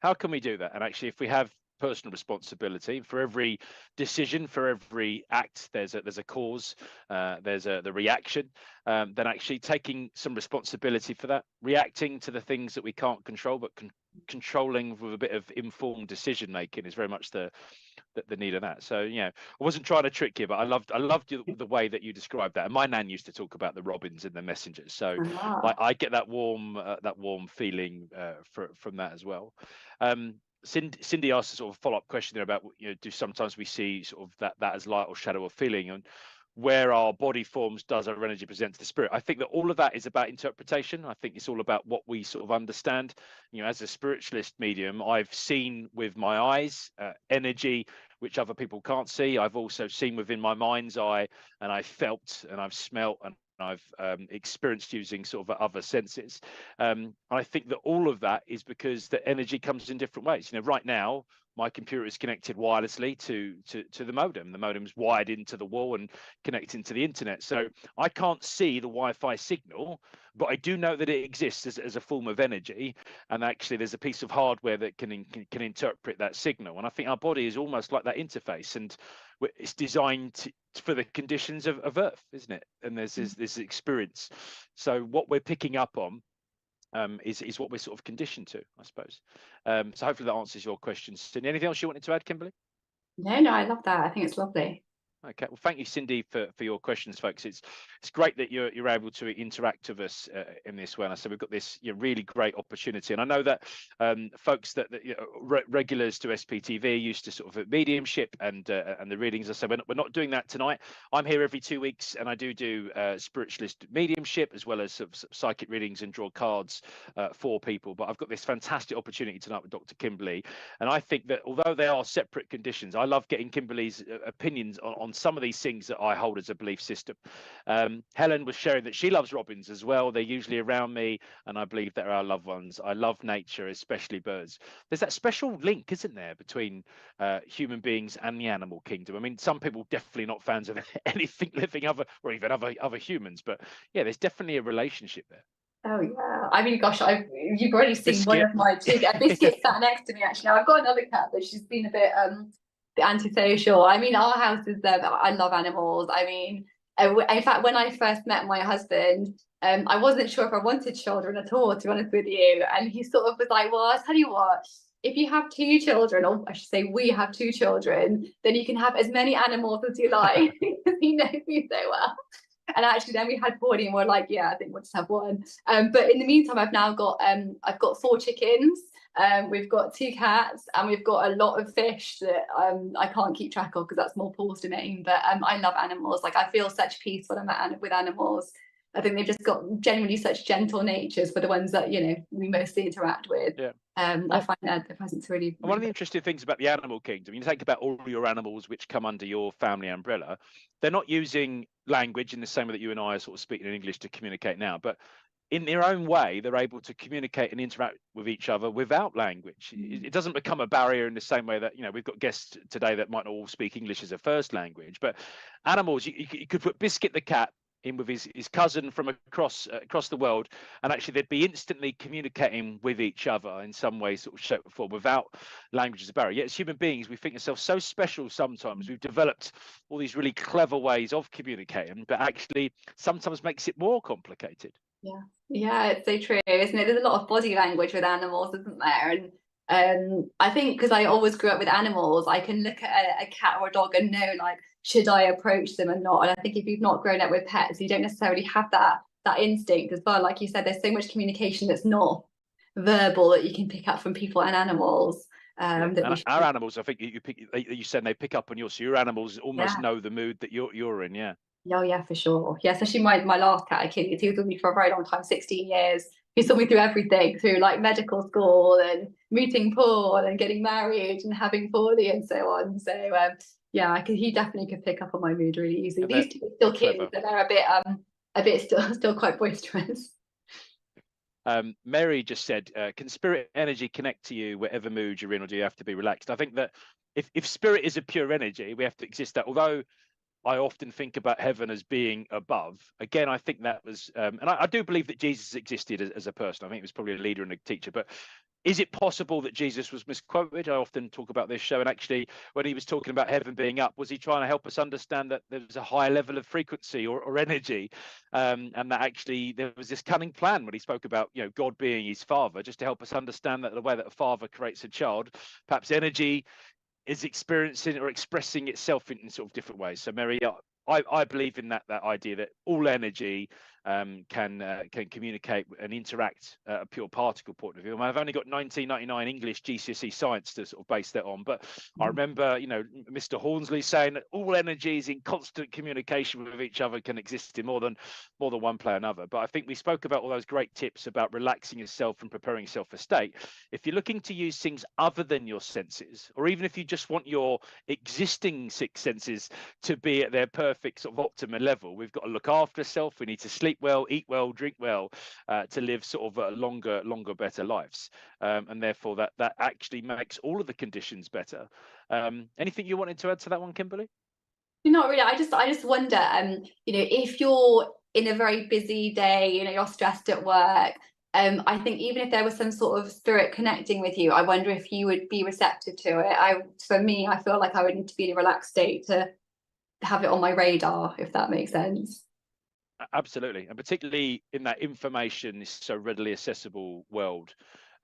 How can we do that? And actually, if we have personal responsibility for every decision, for every act, there's a cause, there's the reaction. Then actually taking some responsibility for that, reacting to the things that we can't control, but controlling with a bit of informed decision making is very much the need of that. So I wasn't trying to trick you, but I loved the way that you described that. And my nan used to talk about the robins and the messengers, so I get that warm feeling from that as well. Cindy asked a sort of follow-up question there about, do sometimes we see sort of that as light or shadow or feeling, and where our body forms does our energy present to the spirit. I think that all of that is about interpretation. I think it's all about what we sort of understand. As a spiritualist medium, I've seen with my eyes energy which other people can't see. I've also seen within my mind's eye, and I've felt and I've smelt and I've experienced using sort of other senses. I think that all of that is because the energy comes in different ways. Right now, my computer is connected wirelessly to the modem. The modem's wired into the wall and connecting to the internet. So I can't see the Wi-Fi signal, but I do know that it exists as a form of energy. And actually, there's a piece of hardware that can interpret that signal. And I think our body is almost like that interface, and it's designed for the conditions of Earth, isn't it? And there's this experience. So what we're picking up on is what we're sort of conditioned to, I suppose. So hopefully that answers your question, Cindy. Anything else you wanted to add, Kimberly? No, I love that. I think it's lovely. Okay, well, thank you, Cindy, for your questions, folks. It's great that you're able to interact with us in this way. And so we've got this really great opportunity. And I know that folks that regulars to SPTV used to sort of mediumship and the readings. I say we're not doing that tonight. I'm here every 2 weeks, and I do spiritualist mediumship as well as sort of psychic readings and draw cards for people. But I've got this fantastic opportunity tonight with Dr. Kimberly, and I think that although they are separate conditions, I love getting Kimberly's opinions on some of these things that I hold as a belief system. Helen was sharing that she loves robins as well. They're usually around me, and I believe they're our loved ones. I love nature, especially birds. There's that special link, isn't there, between human beings and the animal kingdom? I mean, some people definitely not fans of anything living or even other humans, but yeah, there's definitely a relationship there. Oh yeah, I mean, gosh, you've already seen Biscuit. One of my two. Biscuit sat next to me actually. Now I've got another cat, but she's been a bit antisocial. I mean, our house is I love animals. I mean, in fact, when I first met my husband, I wasn't sure if I wanted children at all, to be honest with you. And he sort of was like, well, I'll tell you what, if you have 2 children, or I should say we have 2 children, then you can have as many animals as you like. He knows me so well. And actually then we had 40 and we're like, yeah, I think we'll just have 1. But in the meantime, I've now got I've got 4 chickens. We've got 2 cats, and we've got a lot of fish that I can't keep track of because that's more Paul's domain. But I love animals. Like, I feel such peace when I'm with animals. I think they've just got genuinely such gentle natures for the ones that we mostly interact with. Yeah. I find that the presence really. One of the interesting things about the animal kingdom, you think about all your animals which come under your family umbrella, they're not using language in the same way that you and I are sort of speaking in English to communicate now, but in their own way, they're able to communicate and interact with each other without language. It doesn't become a barrier in the same way that, we've got guests today that might not all speak English as a first language, but animals, you could put Biscuit the cat in with his cousin from across the world, and actually they'd be instantly communicating with each other in some way, sort of shape or form, without language as a barrier. Yet as human beings, we think ourselves so special sometimes. We've developed all these really clever ways of communicating, but actually sometimes makes it more complicated. Yeah, it's so true, isn't it? There's a lot of body language with animals, isn't there? And I think because I always grew up with animals, I can look at a cat or a dog and know, like, should I approach them or not? And I think if you've not grown up with pets, you don't necessarily have that instinct as well. Like you said, there's so much communication that's not verbal that you can pick up from people and animals. And That our animals, I think you said they pick up on yours, so your animals almost yeah. know the mood that you're in. Yeah. Oh yeah, for sure. Yeah, especially my last cat, Achilles, he was with me for a very long time, 16 years. He saw me through everything, through like medical school and meeting Paul and getting married and having Paulie and so on. So yeah, he definitely could pick up on my mood really easily. And These two are still kids, clever. but they're a bit still quite boisterous. Mary just said, can spirit energy connect to you whatever mood you're in, or do you have to be relaxed? I think that if spirit is a pure energy, we have to exist that. Although I often think about heaven as being above. Again, I think that was, and I do believe that Jesus existed as a person. I think he was probably a leader and a teacher. But is it possible that Jesus was misquoted? I often talk about this show, and actually, when he was talking about heaven being up, was he trying to help us understand that there was a higher level of frequency or energy, and that actually there was this cunning plan when he spoke about, God being his father, just to help us understand that the way that a father creates a child, perhaps energy is experiencing or expressing itself in sort of different ways. So Mary, I believe in that idea that all energy can communicate and interact at a pure particle point of view. I've only got 1999 English GCSE science to sort of base that on, but I remember, Mr. Hornsley saying that all energies in constant communication with each other can exist in more than one play another. But I think we spoke about all those great tips about relaxing yourself and preparing yourself for state. If you're looking to use things other than your senses, or even if you just want your existing six senses to be at their perfect sort of optimum level, we've got to look after ourselves. We need to sleep well, eat well, drink well, to live sort of longer, better lives. And therefore that actually makes all of the conditions better. Anything you wanted to add to that one, Kimberly? Not really. I just wonder, if you're in a very busy day, you're stressed at work. I think even if there was some sort of spirit connecting with you, I wonder if you would be receptive to it. For me, I feel like I would need to be in a relaxed state to have it on my radar, if that makes sense. Absolutely, and particularly in that information is so readily accessible world.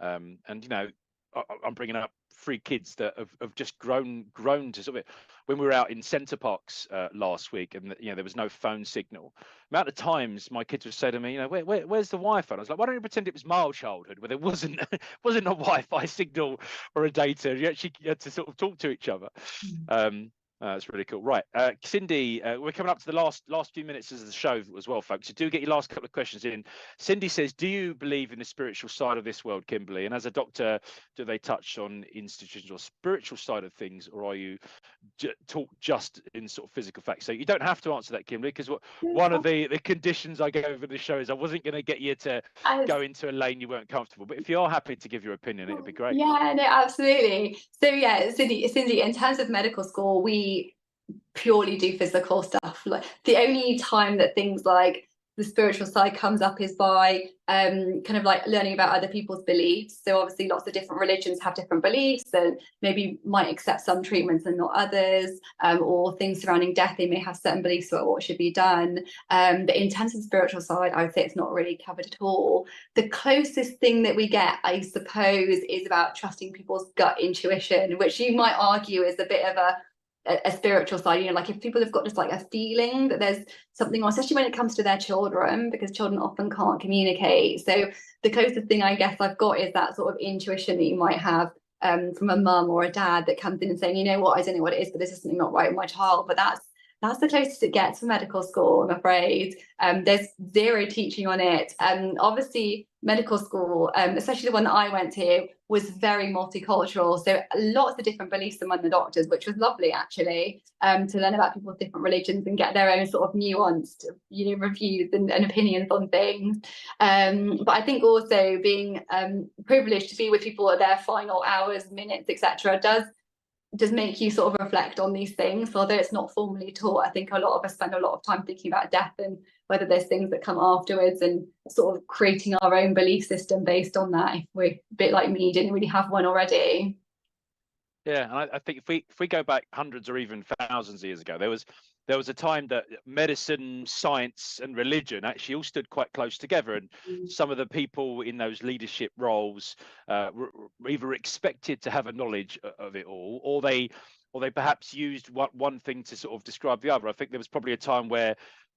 And I'm bringing up 3 kids that have just grown to sort of it. When we were out in Centre Parks last week, and there was no phone signal, amount of times my kids would say to me, where's the Wi-Fi? And I was like, why don't you pretend it was my childhood where there wasn't a Wi-Fi signal or a data? You actually had to sort of talk to each other. That's really cool. Right, Cindy, we're coming up to the last few minutes of the show as well, folks. So do get your last couple of questions in. Cindy says, do you believe in the spiritual side of this world, Kimberly? And as a doctor, do they touch on institutional or spiritual side of things, or are you talk just in sort of physical facts? So you don't have to answer that, Kimberly, because one of the conditions I go over the show is I wasn't going to get you to go into a lane you weren't comfortable. But if you are happy to give your opinion, it would be great. Yeah, no, absolutely. So yeah, Cindy, in terms of medical school, we purely do physical stuff. Like the only time that things like the spiritual side comes up is by kind of like learning about other people's beliefs. So obviously lots of different religions have different beliefs and maybe might accept some treatments and not others, or things surrounding death, they may have certain beliefs about what should be done. But in terms of the spiritual side, I would say it's not really covered at all. The closest thing that we get, I suppose, is about trusting people's gut intuition, which you might argue is a bit of a spiritual side, like if people have got just like a feeling that there's something on, especially when it comes to their children, because children often can't communicate. So the closest thing I guess I've got is that sort of intuition that you might have from a mum or a dad that comes in and saying, I don't know what it is, but there's something not right with my child. But that's the closest it gets for medical school, I'm afraid. There's zero teaching on it. Obviously, medical school, especially the one that I went to, was very multicultural. So lots of different beliefs among the doctors, which was lovely, actually, to learn about people's different religions and get their own sort of nuanced, reviews and opinions on things. But I think also being privileged to be with people at their final hours, minutes, etc., does does make you sort of reflect on these things. So although it's not formally taught, I think a lot of us spend a lot of time thinking about death and whether there's things that come afterwards, and sort of creating our own belief system based on that, if we're a bit like me, didn't really have one already. Yeah, and I think if we go back hundreds or even thousands of years ago, there was a time that medicine, science, and religion actually all stood quite close together, and some of the people in those leadership roles were either expected to have a knowledge of it all, or they perhaps used one thing to sort of describe the other. I think there was probably a time where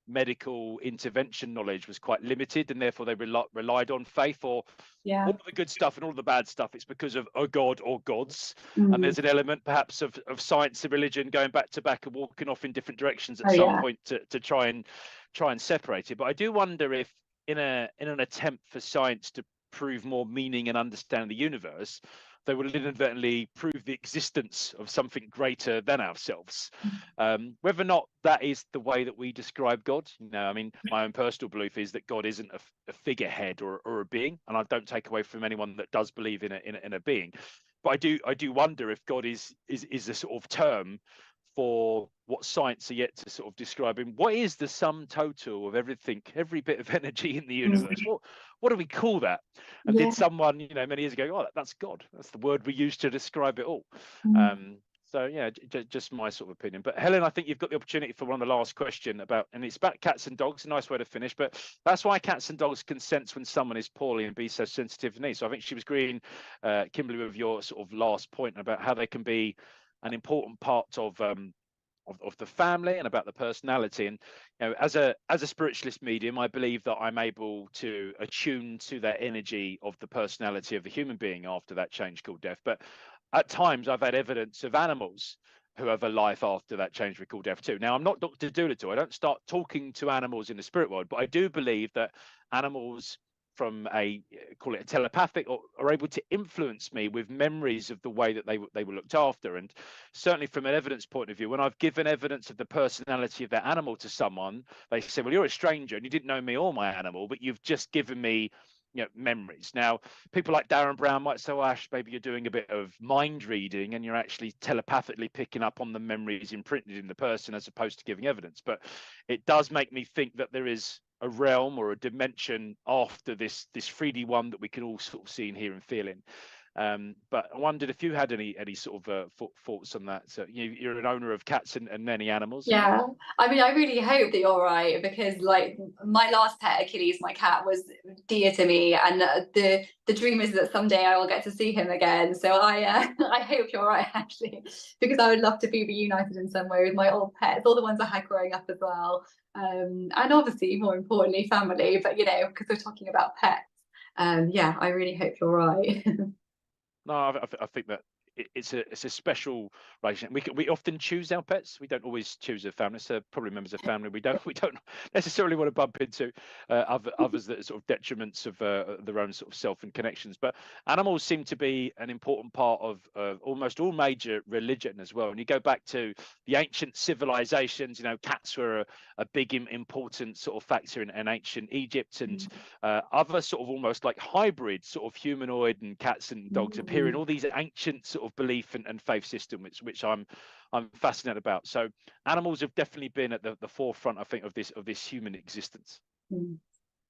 medical intervention knowledge was quite limited, and therefore they relied on faith, or all the good stuff and all the bad stuff, it's because of a god or gods. And there's an element perhaps of science and religion going back to back and walking off in different directions at some point to try and separate it. But I do wonder if in an attempt for science to prove more meaning and understand the universe, they will inadvertently prove the existence of something greater than ourselves. Whether or not that is the way that we describe God, I mean, my own personal belief is that God isn't a figurehead or a being, and I don't take away from anyone that does believe in a being. But I do wonder if God is a sort of term for what science are yet to sort of describe him. What is the sum total of everything, every bit of energy in the universe? What do we call that? And did someone, many years ago, oh, that's God. That's the word we use to describe it all. So yeah, just my sort of opinion. But Helen, I think you've got the opportunity for one of the last question and it's about cats and dogs. A nice way to finish, but that's why cats and dogs can sense when someone is poorly and be so sensitive to needs. So I think she was agreeing, Kimberly, with your sort of last point about how they can be an important part of the family and about the personality. And as a spiritualist medium, I believe that I'm able to attune to that energy of the personality of the human being after that change called death. But at times I've had evidence of animals who have a life after that change we call death too. Now, I'm not Dr. Dolittle. I don't start talking to animals in the spirit world, but I do believe that animals from call it a telepathic, or are able to influence me with memories of the way that they were looked after. And certainly from an evidence point of view, when I've given evidence of the personality of that animal to someone, they say, well, you're a stranger and you didn't know me or my animal, but you've just given me memories. Now, people like Darren Brown might say, well, Ash, maybe you're doing a bit of mind reading and you're actually telepathically picking up on the memories imprinted in the person as opposed to giving evidence. But it does make me think that there is a realm or a dimension after this 3D one that we can all sort of see and hear and feel in. But I wondered if you had any sort of thoughts on that. So you're an owner of cats and many animals. Yeah, I mean, I really hope that you're right, because like my last pet, Achilles, my cat, was dear to me, and the dream is that someday I will get to see him again. So I I hope you're right, actually, because I would love to be reunited in some way with my old pets, all the ones I had growing up as well, and obviously more importantly family. But because we're talking about pets, yeah, I really hope you're right. No, I think that it's a special relationship. We often choose our pets. We don't always choose a family. So probably members of family we don't necessarily want to bump into others that are sort of detriments of their own sort of self and connections. But animals seem to be an important part of almost all major religion as well. And you go back to the ancient civilizations. Cats were a big important sort of factor in ancient Egypt, and other sort of almost like hybrid sort of humanoid and cats and dogs appear in all these ancient sort of belief and faith system, which I'm fascinated about. So animals have definitely been at the forefront, I think, of this human existence.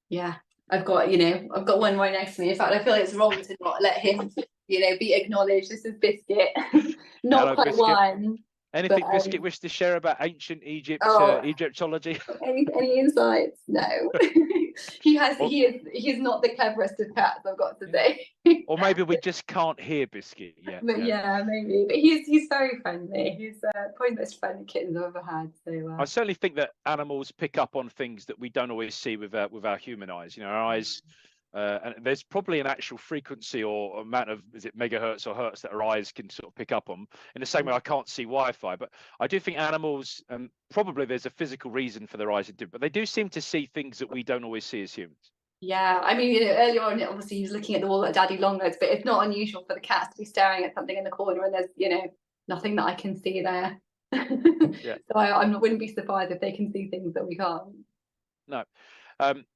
Yeah, I've got one right next to me. In fact, I feel it's wrong to not let him be acknowledged. This is Biscuit. Not Hello, quite Biscuit. one. Anything Biscuit wish to share about ancient Egypt, Egyptology? Any insights? No. He's not the cleverest of cats, I've got to say. Or maybe we just can't hear Biscuit yet. But yeah, maybe. But he's very friendly. He's probably the most friendly kitten I've ever had. So I certainly think that animals pick up on things that we don't always see with our human eyes. Our eyes. And there's probably an actual frequency or amount of, is it megahertz or hertz, that our eyes can sort of pick up on, in the same way I can't see Wi-Fi. But I do think animals, probably there's a physical reason for their eyes to do, but they do seem to see things that we don't always see as humans. Yeah, I mean, earlier on, obviously he was looking at the wall at Daddy Longlegs, but it's not unusual for the cats to be staring at something in the corner and there's, nothing that I can see there. Yeah. So I wouldn't be surprised if they can see things that we can't. No.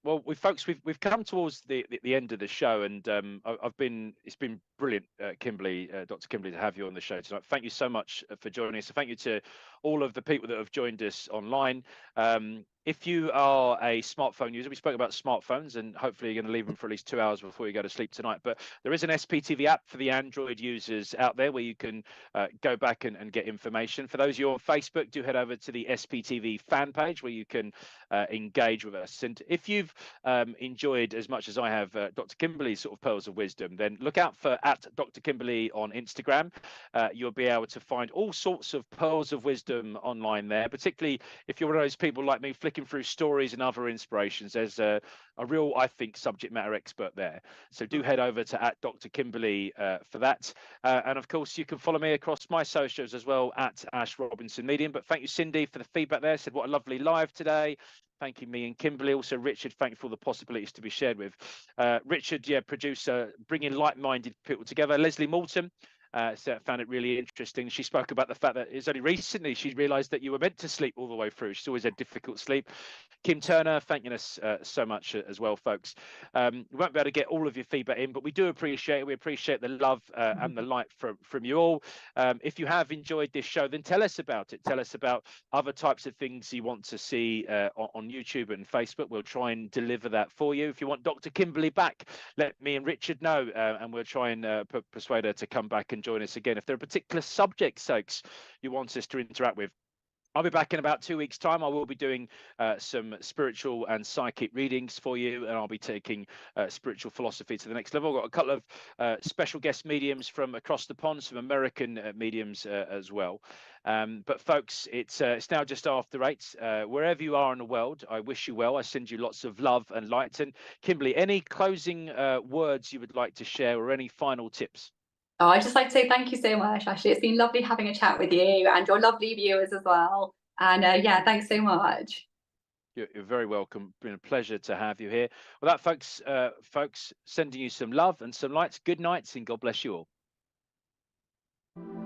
Well, folks, we've come towards the end of the show, and it's been brilliant, Kimberly, Dr. Kimberly, to have you on the show tonight. Thank you so much for joining us. So thank you to all of the people that have joined us online. If you are a smartphone user, we spoke about smartphones, and hopefully you're going to leave them for at least 2 hours before you go to sleep tonight. But there is an SPTV app for the Android users out there where you can go back and get information. For those of you on Facebook, do head over to the SPTV fan page where you can engage with us. And if you've enjoyed as much as I have Dr. Kimberly's sort of pearls of wisdom, then look out for @Dr. Kimberly on Instagram. You'll be able to find all sorts of pearls of wisdom online there, particularly if you're one of those people like me flicking through stories and other inspirations. There's a real, I think, subject matter expert there. So do head over to @Dr. Kimberly for that. And of course, you can follow me across my socials as well @AshRobinsonMedium. But thank you, Cindy, for the feedback there. Said what a lovely live today. Thanking me and Kimberly. Also, Richard, thank you for all the possibilities to be shared with. Richard, yeah, producer, bringing like-minded people together. Leslie Moulton. So I found it really interesting. She spoke about the fact that it's only recently she realised that you were meant to sleep all the way through. She's always had difficult sleep. Kim Turner, thanking us so much as well, folks. We won't be able to get all of your feedback in, but we do appreciate it. We appreciate the love and the light from you all. If you have enjoyed this show, then tell us about it. Tell us about other types of things you want to see on YouTube and Facebook. We'll try and deliver that for you. If you want Dr. Kimberly back, let me and Richard know, and we'll try and persuade her to come back and join us again. If there are particular subjects, folks, you want us to interact with, I'll be back in about 2 weeks' time. I will be doing some spiritual and psychic readings for you, and I'll be taking spiritual philosophy to the next level. I've got a couple of special guest mediums from across the pond, some American mediums as well. But folks, it's now just after 8. Wherever you are in the world, I wish you well. I send you lots of love and light. And Kimberly, any closing words you would like to share, or any final tips? Oh, I'd just like to say thank you so much, Ashley. It's been lovely having a chat with you and your lovely viewers as well. And yeah, thanks so much. You're very welcome. Been a pleasure to have you here. Well, that, folks, sending you some love and some lights. Good nights, and God bless you all.